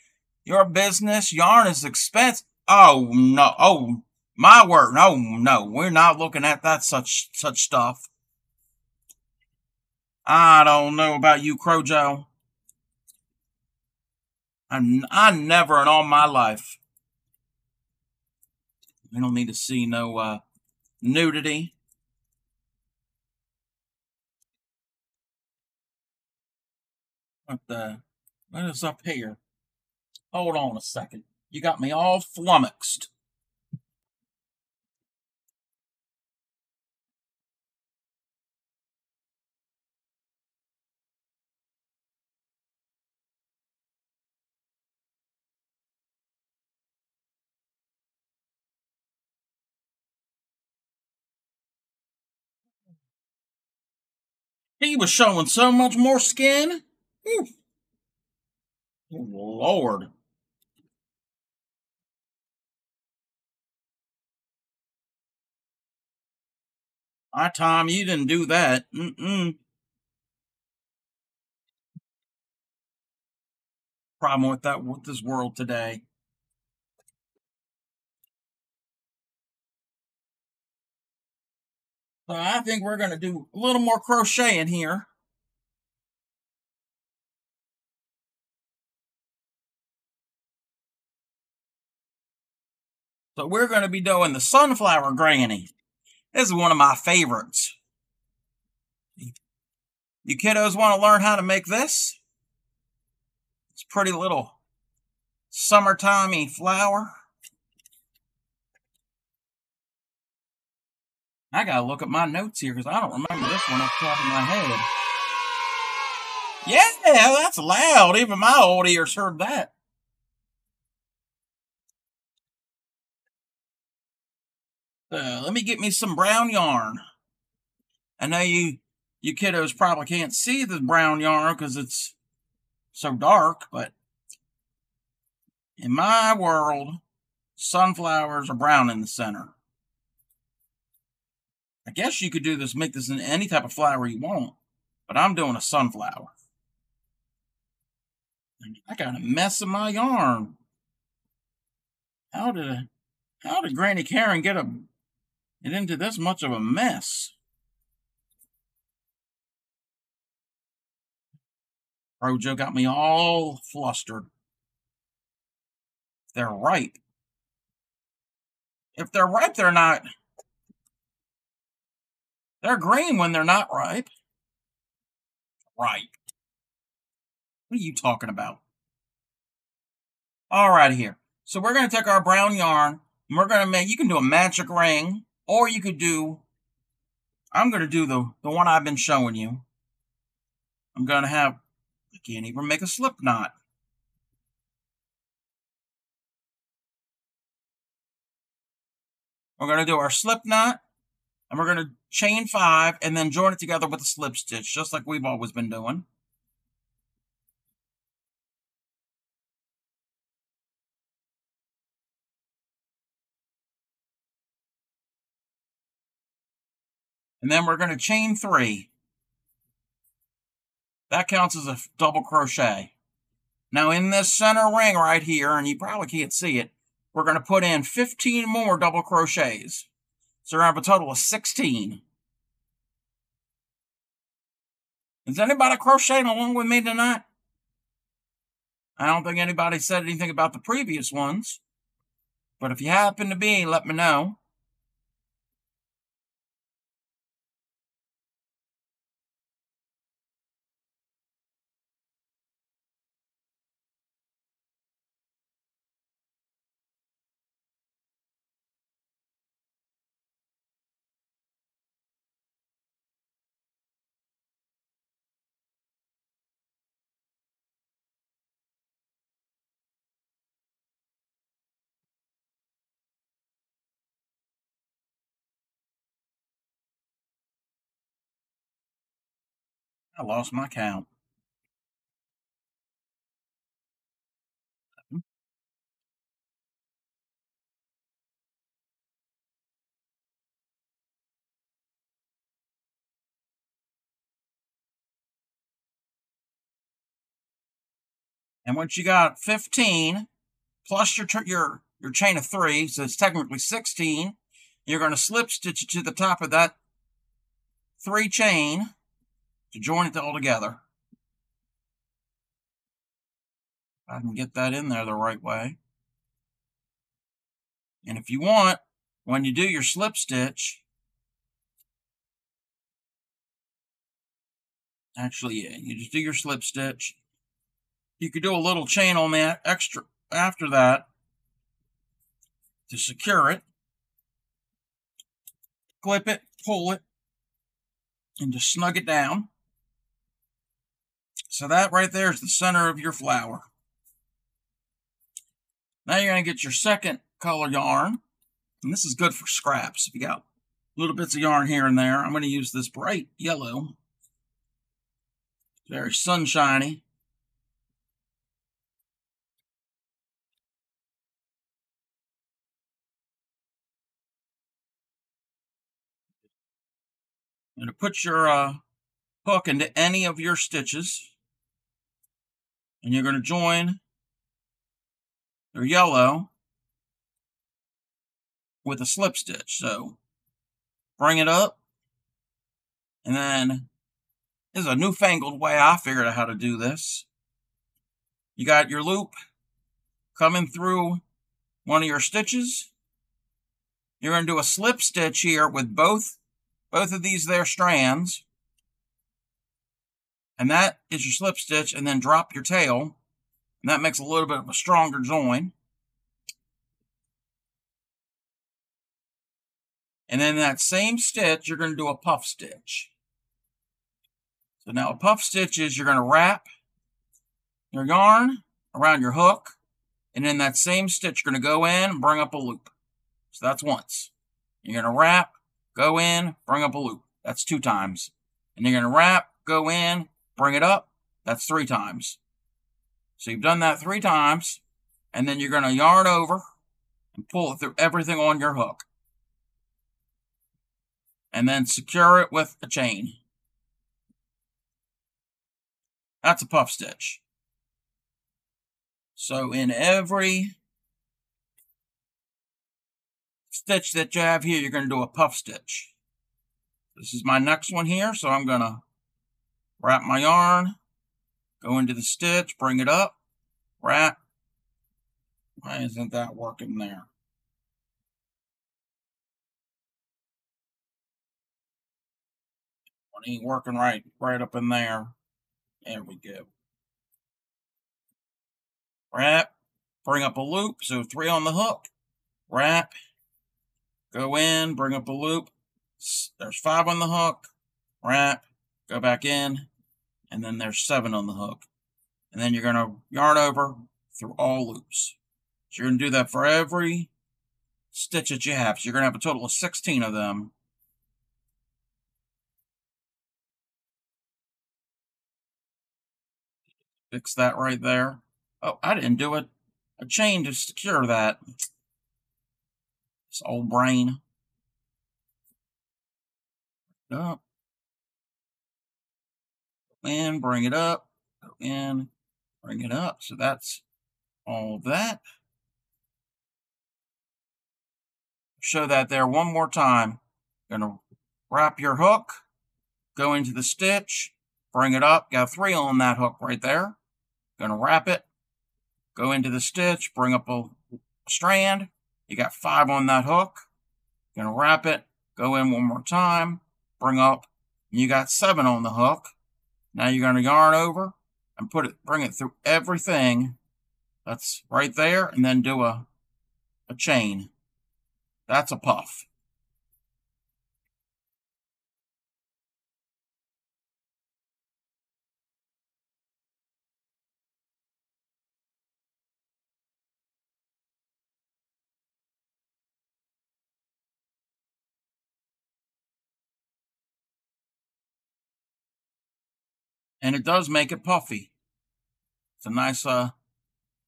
your business. Yarn is expensive. Oh no. Oh my word. No. We're not looking at that such stuff. I don't know about you, Crochet. I never in all my life. We don't need to see no nudity. What is up here? Hold on a second. You got me all flummoxed. He was showing so much more skin. Ooh. Oh, Lord. My time, you didn't do that. Problem with this world today. So I think we're going to do a little more crocheting here. So we're going to be doing the sunflower granny. This is one of my favorites. You kiddos want to learn how to make this? It's a pretty little summertimey flower. I gotta look at my notes here because I don't remember this one off the top of my head. Yeah, that's loud. Even my old ears heard that. Let me get me some brown yarn. I know you kiddos probably can't see the brown yarn because it's so dark, but in my world, sunflowers are brown in the center. I guess you could do this, make this in any type of flower you want, but I'm doing a sunflower. I got a mess of my yarn. How did Granny Karen get it into this much of a mess? Rojo got me all flustered. They're ripe. If they're ripe, they're not. They're green when they're not ripe. Ripe. What are you talking about? All right, here. So we're going to take our brown yarn, and we're going to make, you can do a magic ring, or you could do, I'm going to do the one I've been showing you. I'm going to have, I can't even make a slip knot. We're going to do our slip knot, and we're going to chain 5, and then join it together with a slip stitch, just like we've always been doing. And then we're going to chain 3. That counts as a double crochet. Now in this center ring right here, and you probably can't see it, we're going to put in 15 more double crochets. So we're going to have a total of 16. Is anybody crocheting along with me tonight? I don't think anybody said anything about the previous ones. But if you happen to be, let me know. I lost my count. And once you got 15, plus your chain of 3, so it's technically 16, you're going to slip stitch it to the top of that 3 chain to join it all together. I can get that in there the right way. And if you want, when you do your slip stitch, actually, yeah, you just do your slip stitch. You could do a little chain on that extra after that to secure it. Clip it, pull it, and just snug it down. So that right there is the center of your flower. Now you're going to get your second color yarn. And this is good for scraps. If you got little bits of yarn here and there, I'm going to use this bright yellow. Very sunshiny. And to put your hook into any of your stitches, and you're going to join your yellow with a slip stitch. So bring it up, and then this is a newfangled way I figured out how to do this. You got your loop coming through one of your stitches. You're going to do a slip stitch here with both of these there strands, and that is your slip stitch, and then drop your tail, and that makes a little bit of a stronger join. And then that same stitch, you're going to do a puff stitch. So now a puff stitch is you're going to wrap your yarn around your hook, and in that same stitch, you're going to go in and bring up a loop. So that's once. You're going to wrap, go in, bring up a loop. That's 2 times. And you're going to wrap, go in, bring it up. That's 3 times. So you've done that 3 times, and then you're going to yarn over and pull it through everything on your hook. And then secure it with a chain. That's a puff stitch. So in every stitch that you have here, you're going to do a puff stitch. This is my next one here, so I'm going to wrap my yarn, go into the stitch, bring it up, wrap. Why isn't that working there? It ain't working right up in there. There we go. Wrap, bring up a loop, so 3 on the hook, wrap, go in, bring up a loop, there's 5 on the hook, wrap, go back in, and then there's 7 on the hook. And then you're going to yarn over through all loops. So you're going to do that for every stitch that you have. So you're going to have a total of 16 of them. Fix that right there. Oh, I didn't do a chain to secure that. This old brain. Up. Go in, bring it up. Go in, bring it up. So that's all of that. Show that there one more time. Gonna wrap your hook, go into the stitch, bring it up. Got 3 on that hook right there. Gonna wrap it, go into the stitch, bring up a strand. You got 5 on that hook. Gonna wrap it, go in one more time, bring up. You got 7 on the hook. Now you're gonna yarn over and bring it through everything that's right there, and then do a chain. That's a puff. And it does make it puffy. It's a nice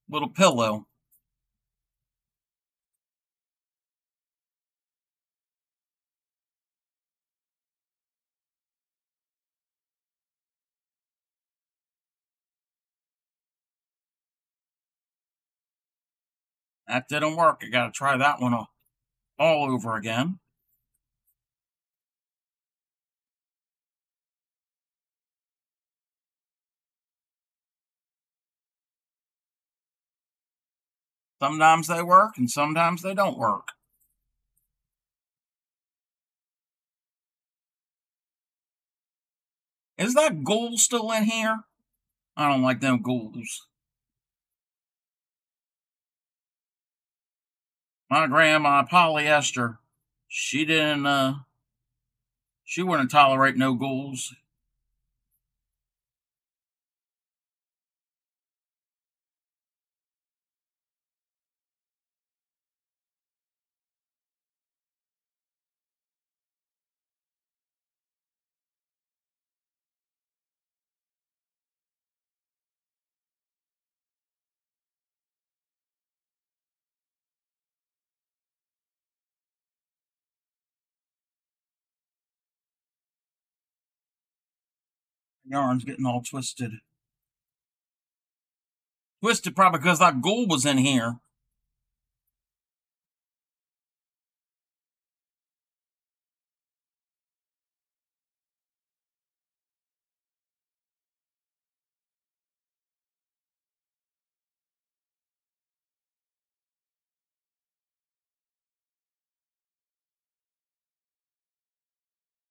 little pillow. That didn't work. I got to try that one all over again. Sometimes they work and sometimes they don't work. Is that gold still in here? I don't like them ghouls. My grandma, polyester, she wouldn't tolerate no ghouls. Yarn's getting all twisted. Twisted probably because that gold was in here.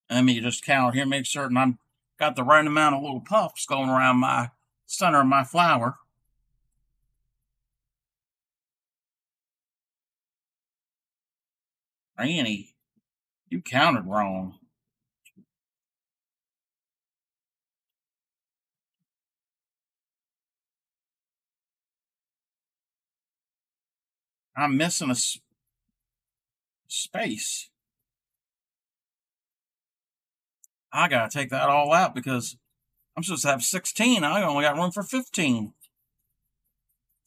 Let me just count here, make certain I'm got the right amount of little puffs going around my center of my flower. Granny, You counted wrong. I'm missing a space. I gotta take that all out because I'm supposed to have 16. I only got room for 15.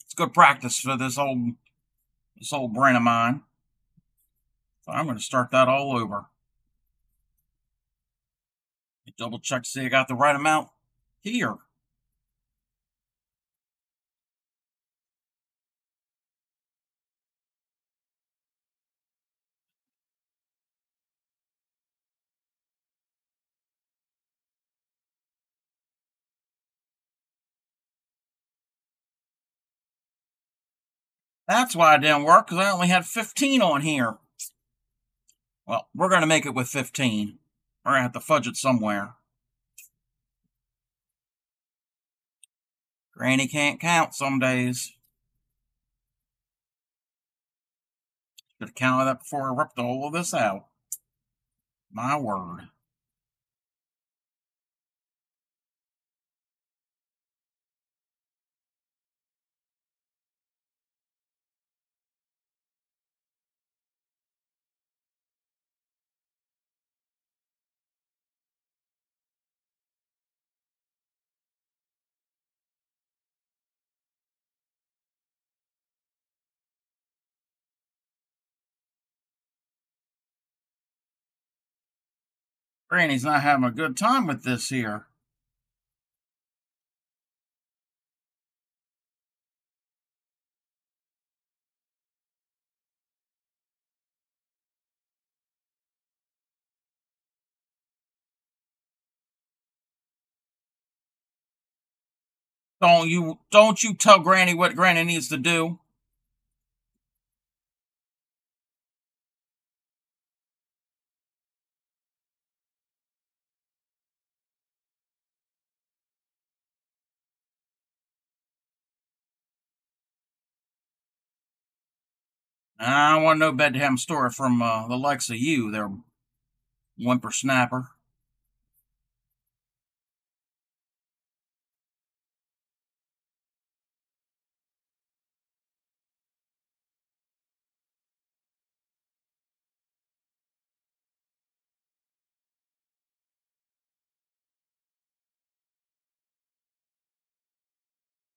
It's good practice for this old brain of mine. So I'm going to start that all over. Double check to see I got the right amount here. That's why it didn't work, because I only had 15 on here. Well, we're going to make it with 15. We're going to have to fudge it somewhere. Granny can't count some days. Should have counted that before I ripped all of this out. My word. Granny's not having a good time with this here. Don't you tell Granny what Granny needs to do. I don't want no bedtime story from the likes of you there, whippersnapper.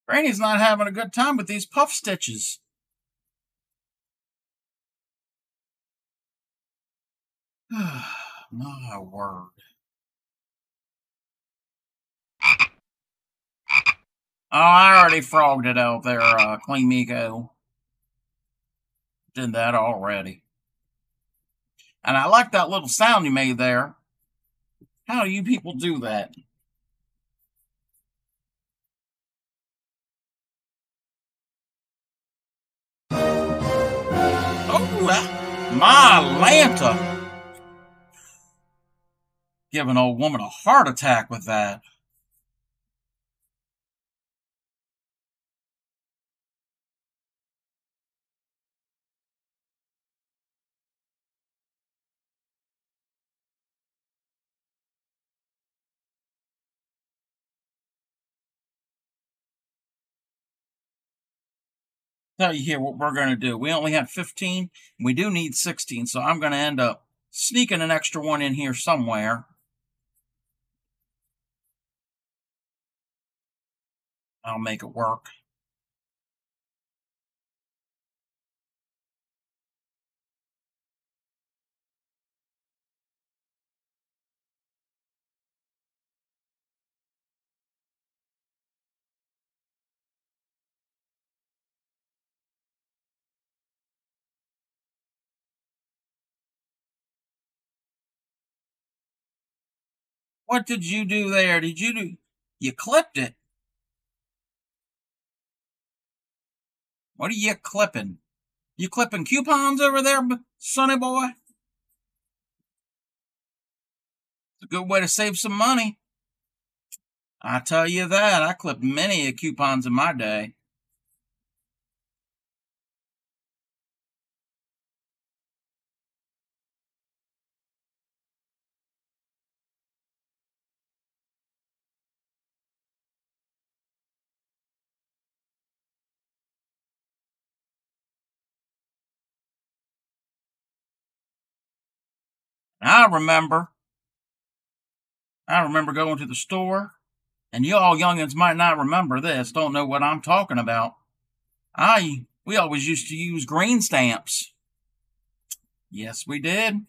Granny's not having a good time with these puff stitches. My word. Oh, I already frogged it out there, Clean Miko. Did that already. And I like that little sound you made there. How do you people do that? Oh, my Lanta. Give an old woman a heart attack with that. Tell you here what we're going to do. We only have 15. We do need 16, so I'm going to end up sneaking an extra one in here somewhere. I'll make it work. What did you do there? You clipped it. What are you clipping? You clipping coupons over there, sonny boy? It's a good way to save some money. I tell you that. I clipped many coupons in my day. I remember going to the store, and you all youngins might not remember this, don't know what I'm talking about. We always used to use green stamps. Yes, we did.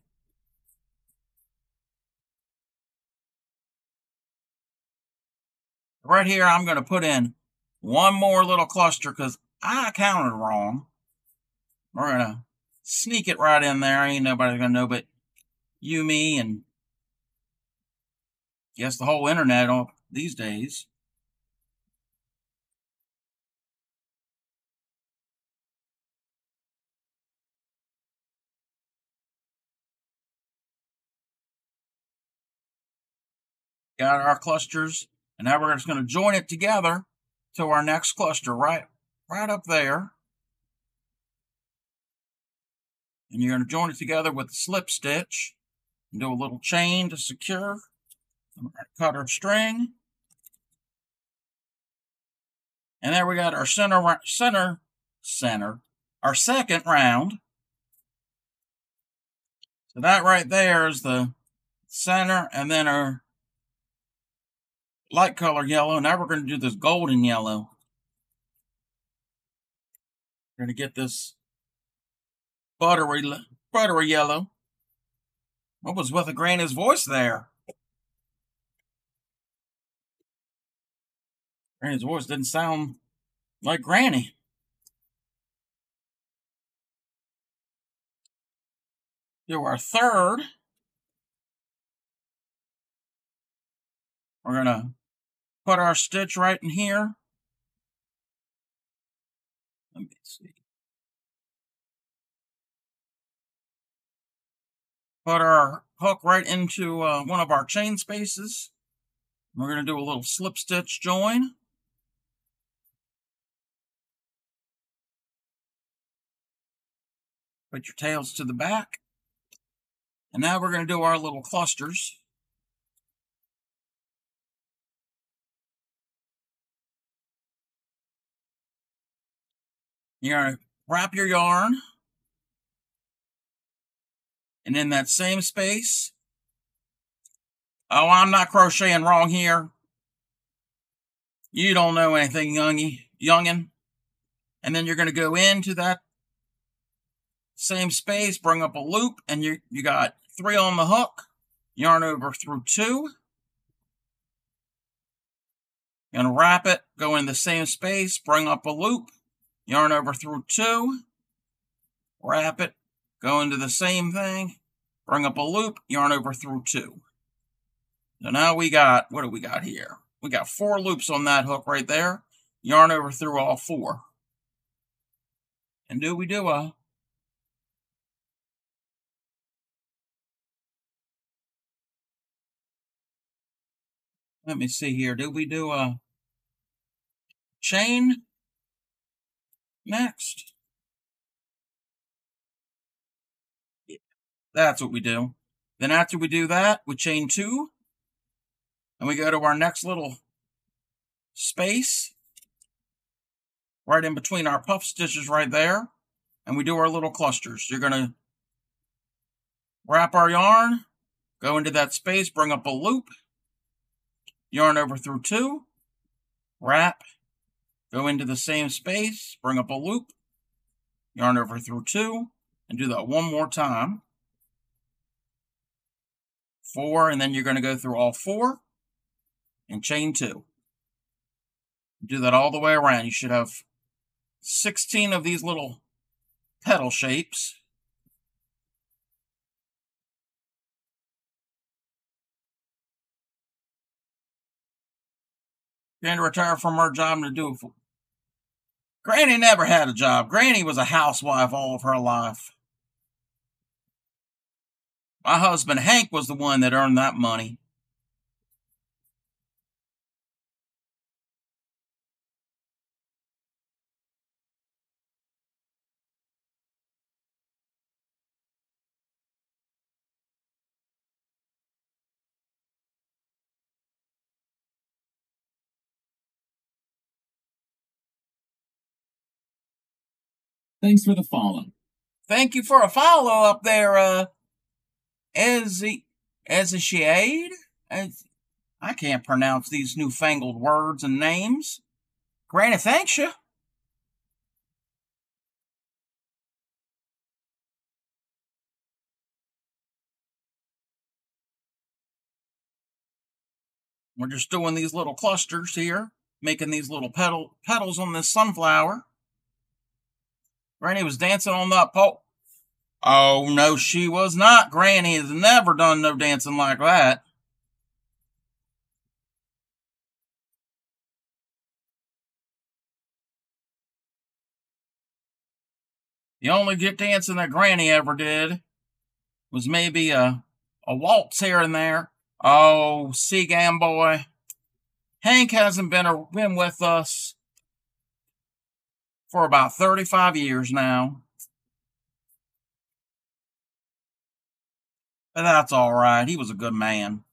Right here, I'm going to put in one more little cluster because I counted wrong. We're going to sneak it right in there. Ain't nobody going to know but you, me, and guess the whole internet these days. Got our clusters, and now we're just going to join it together to our next cluster right up there. And you're going to join it together with the slip stitch and do a little chain to secure. I'm going to cut our string. And there we got our our second round. So that right there is the center, and then our light color yellow. Now we're going to do this golden yellow. We're going to get this buttery yellow. What was with the Granny's voice there? Granny's voice didn't sound like Granny. Do our third. We're going to put our stitch right in here. Let me see. Put our hook right into one of our chain spaces. We're going to do a little slip stitch join. Put your tails to the back. And now we're going to do our little clusters. You're going to wrap your yarn. And in that same space, oh, I'm not crocheting wrong here. You don't know anything, youngin'. And then you're going to go into that same space, bring up a loop, and you got 3 on the hook. Yarn over through 2. You're going to wrap it, go in the same space, bring up a loop, yarn over through 2, wrap it, go into the same thing, bring up a loop, yarn over through 2. So now we got, what do we got here? We got 4 loops on that hook right there, yarn over through all 4. And do we do a let me see here. Do we do a chain next? Yeah, that's what we do. Then after we do that, we chain 2. And we go to our next little space. Right in between our puff stitches right there. And we do our little clusters. You're going to wrap our yarn. Go into that space. Bring up a loop. Yarn over through 2. Wrap. Go into the same space, bring up a loop, yarn over through 2, and do that one more time. 4, and then you're going to go through all 4 and chain 2. Do that all the way around. You should have 16 of these little petal shapes. Granny retired from her job to do it. Granny never had a job. Granny was a housewife all of her life. My husband, Hank, was the one that earned that money. Thanks for the follow. Thank you for a follow up there, Eziciade? I can't pronounce these newfangled words and names. Granny thanks you. We're just doing these little clusters here, making these little petals on this sunflower. Granny was dancing on that pole. Oh, no, she was not. Granny has never done no dancing like that. The only good dancing that Granny ever did was maybe a waltz here and there. Oh, Seagam boy. Hank hasn't been with us for about 35 years now. But that's all right. He was a good man.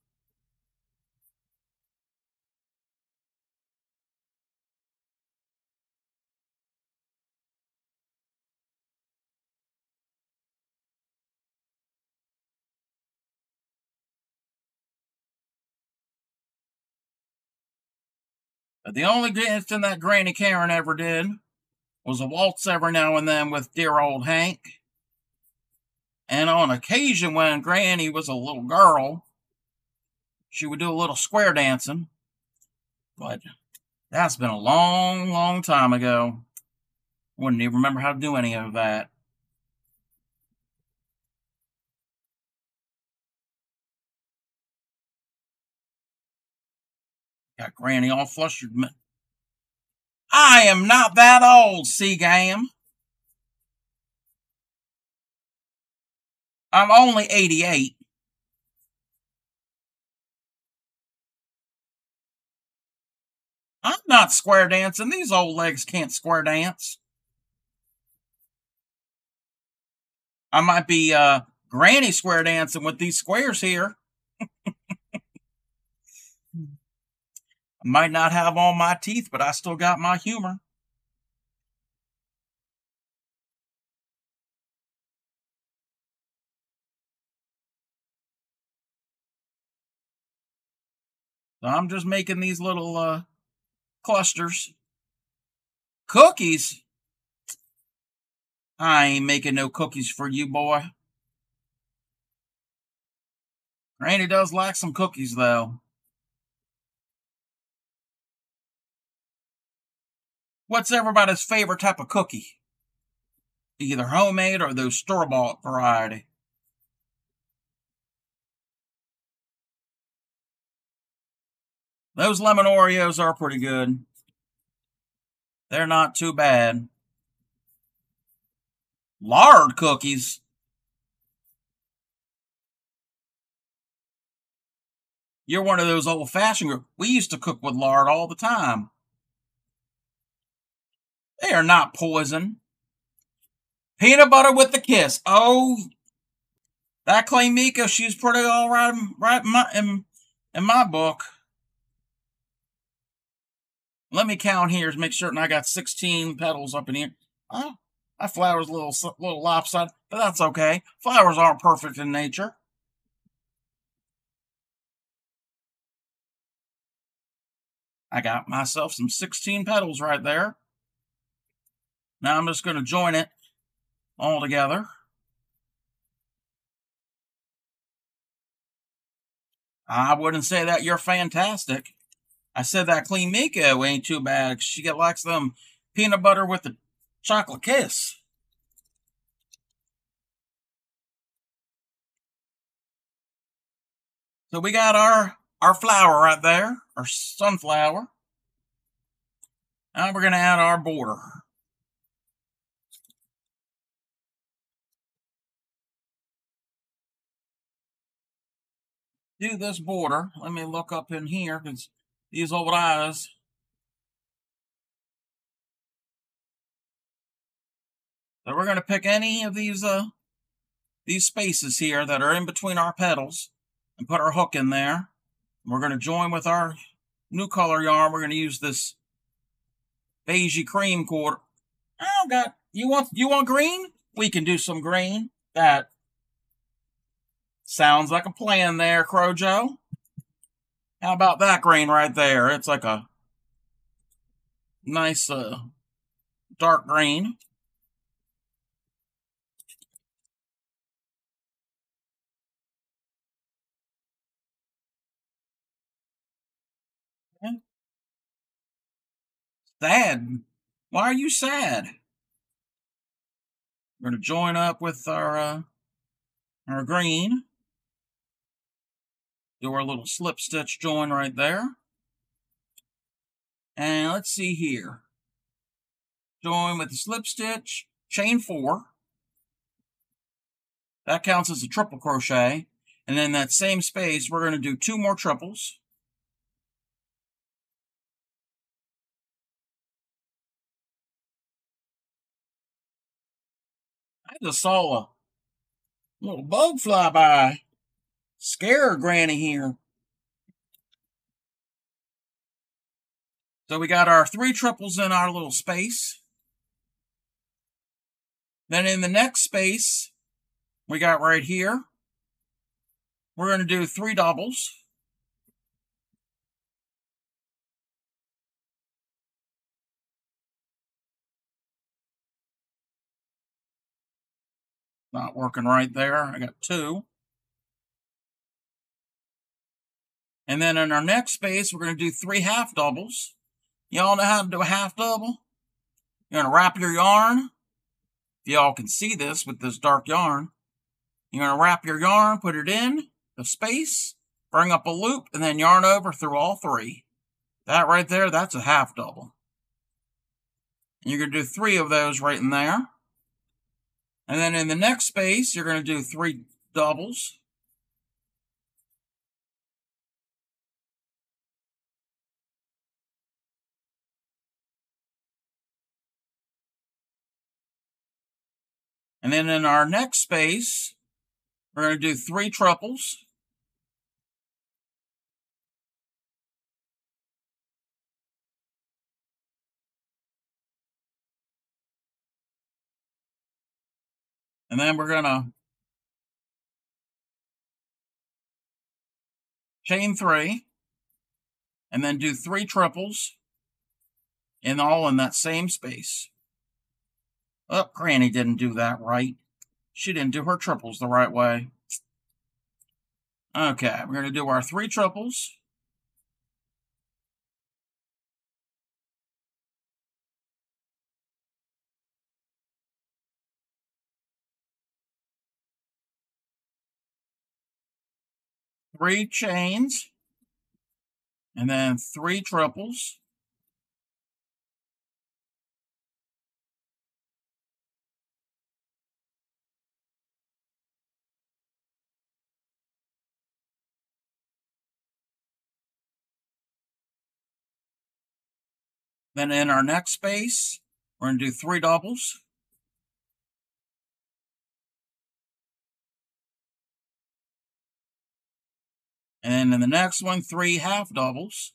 But the only dancing that Granny Karen ever did was a waltz every now and then with dear old Hank. And on occasion when Granny was a little girl, she would do a little square dancing. But that's been a long, long time ago. I wouldn't even remember how to do any of that. Got Granny all flustered. I am not that old, Seagam. I'm only 88. I'm not square dancing. These old legs can't square dance. I might be Granny square dancing with these squares here. I might not have all my teeth, but I still got my humor. So I'm just making these little clusters. Cookies? I ain't making no cookies for you, boy. Granny does like some cookies, though. What's everybody's favorite type of cookie? Either homemade or those store-bought variety. Those lemon Oreos are pretty good. They're not too bad. Lard cookies? You're one of those old-fashioned groups. We used to cook with lard all the time. They are not poison. Peanut butter with the kiss. Oh, that Clay Mika, she's pretty all right, in my book. Let me count here to make certain I got 16 petals up in here. Oh, that flower's a little lopsided, but that's okay. Flowers aren't perfect in nature. I got myself some 16 petals right there. Now I'm just going to join it all together. I wouldn't say that you're fantastic. I said that Clean Miko ain't too bad. She likes them peanut butter with the chocolate kiss. So we got our flower right there, our sunflower. Now we're going to add our border. Do this border. Let me look up in here because these old eyes. So we're going to pick any of these spaces here that are in between our petals and put our hook in there. We're going to join with our new color yarn. We're going to use this beigey cream quarter. Oh God, you want green? We can do some green. That Sounds like a plan there, Crojo. How about that green right there? It's like a nice dark green. Sad. Why are you sad? We're going to join up with our green. Do our little slip stitch join right there. And let's see here. Join with the slip stitch, chain 4. That counts as a triple crochet. And then that same space, we're going to do 2 more triples. I just saw a little bug fly by. Scare Granny here. So we got our 3 triples in our little space. Then in the next space, we got right here, we're going to do 3 doubles. Not working right there. I got 2. And then in our next space, we're going to do 3 half doubles. Y'all know how to do a half double? You're going to wrap your yarn. If y'all can see this with this dark yarn, you're going to wrap your yarn, put it in the space, bring up a loop, and then yarn over through all 3. That right there, that's a half double. And you're going to do 3 of those right in there. And then in the next space, you're going to do 3 doubles. And then in our next space, we're going to do 3 triples. And then we're going to chain 3 and then do 3 triples all in that same space. Oh, Granny didn't do that right. She didn't do her triples the right way. Okay, we're going to do our 3 triples. Three chains, and then 3 triples. Then in our next space, we're going to do 3 doubles. And then in the next one, 3 half doubles.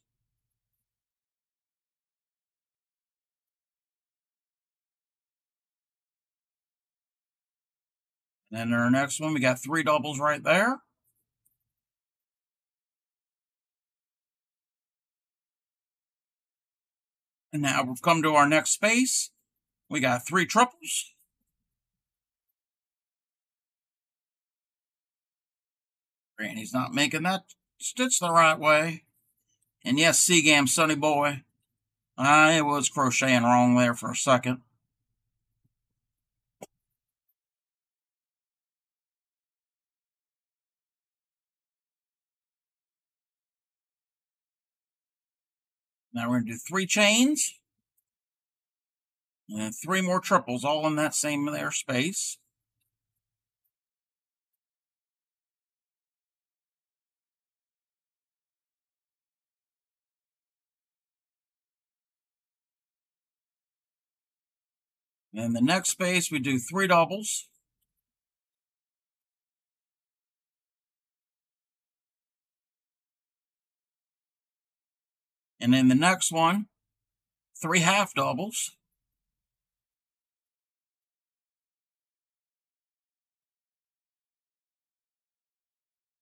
And then in our next one, we got 3 doubles right there. And now we've come to our next space. We got 3 triples. Granny's not making that stitch the right way. And yes, Seagam, Sonny boy, I was crocheting wrong there for a second. Now we're going to do 3 chains. And 3 more triples, all in that same there space. And in the next space, we do 3 doubles. And in the next one, 3 half doubles.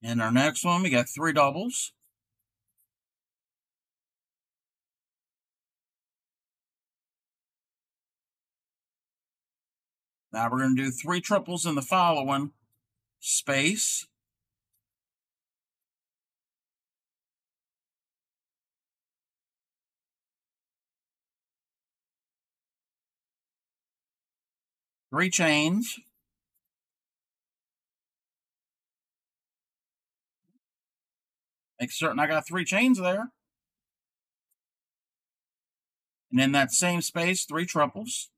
In our next one, we got 3 doubles. Now we're going to do 3 triples in the following space. Three chains. Make certain I got 3 chains there. And in that same space, 3 triples.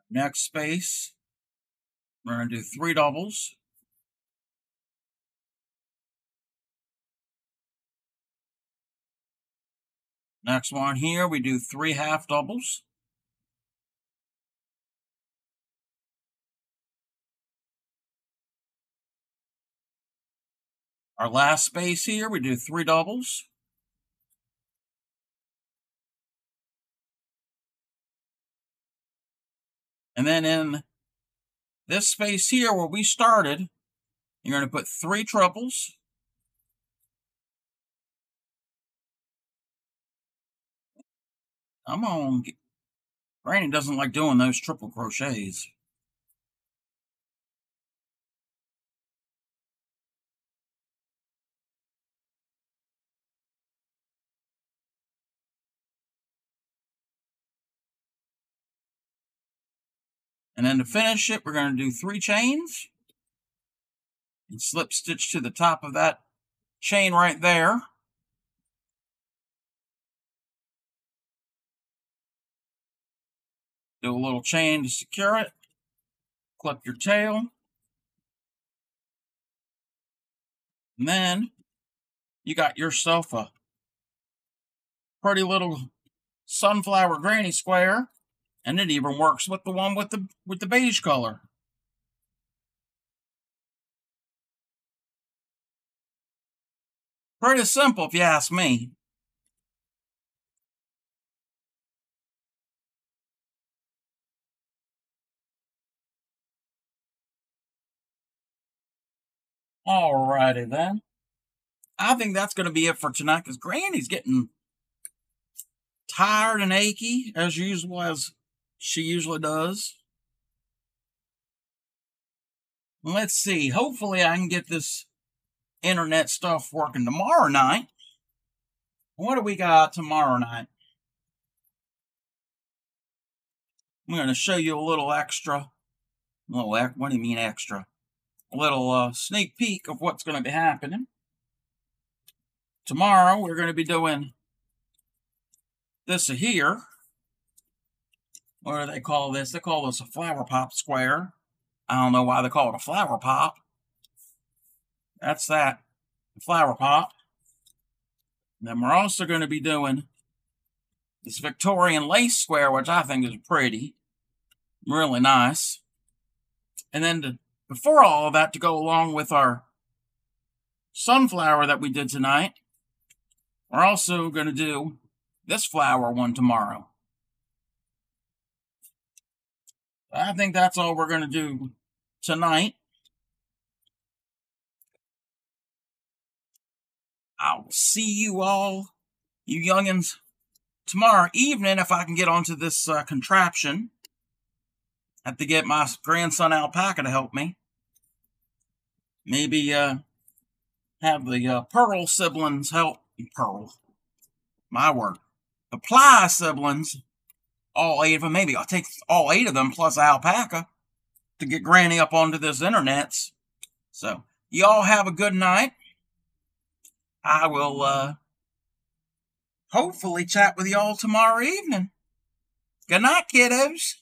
Next space, we're going to do 3 doubles. Next one here, we do 3 half doubles. Our last space here, we do 3 doubles. And then in this space here where we started, you're going to put 3 triples. Come on. Granny doesn't like doing those triple crochets. And then to finish it, we're going to do 3 chains and slip stitch to the top of that chain right there. Do a little chain to secure it. Clip your tail. And then you got yourself a pretty little sunflower granny square. And it even works with the one with the beige color. Pretty simple if you ask me. Alrighty then. I think that's going to be it for tonight because Granny's getting tired and achy as usual, as she usually does. Let's see. Hopefully I can get this internet stuff working tomorrow night. What do we got tomorrow night? I'm going to show you a little extra. What do you mean extra? A little sneak peek of what's going to be happening. Tomorrow we're going to be doing this here. What do they call this? They call this a flower pop square. I don't know why they call it a flower pop. That's that, flower pop. And then we're also going to be doing this Victorian lace square, which I think is pretty, really nice. And then before all of that, to go along with our sunflower that we did tonight, we're also going to do this flower one tomorrow. I think that's all we're going to do tonight. I'll see you all, you youngins, tomorrow evening if I can get onto this contraption. I have to get my grandson Alpaca to help me. Maybe have the Pearl siblings help. Pearl. My word. The Ply siblings, all 8 of them, maybe I'll take all 8 of them plus Alpaca to get Granny up onto this internet. So, y'all have a good night. I will hopefully chat with y'all tomorrow evening. Good night, kiddos.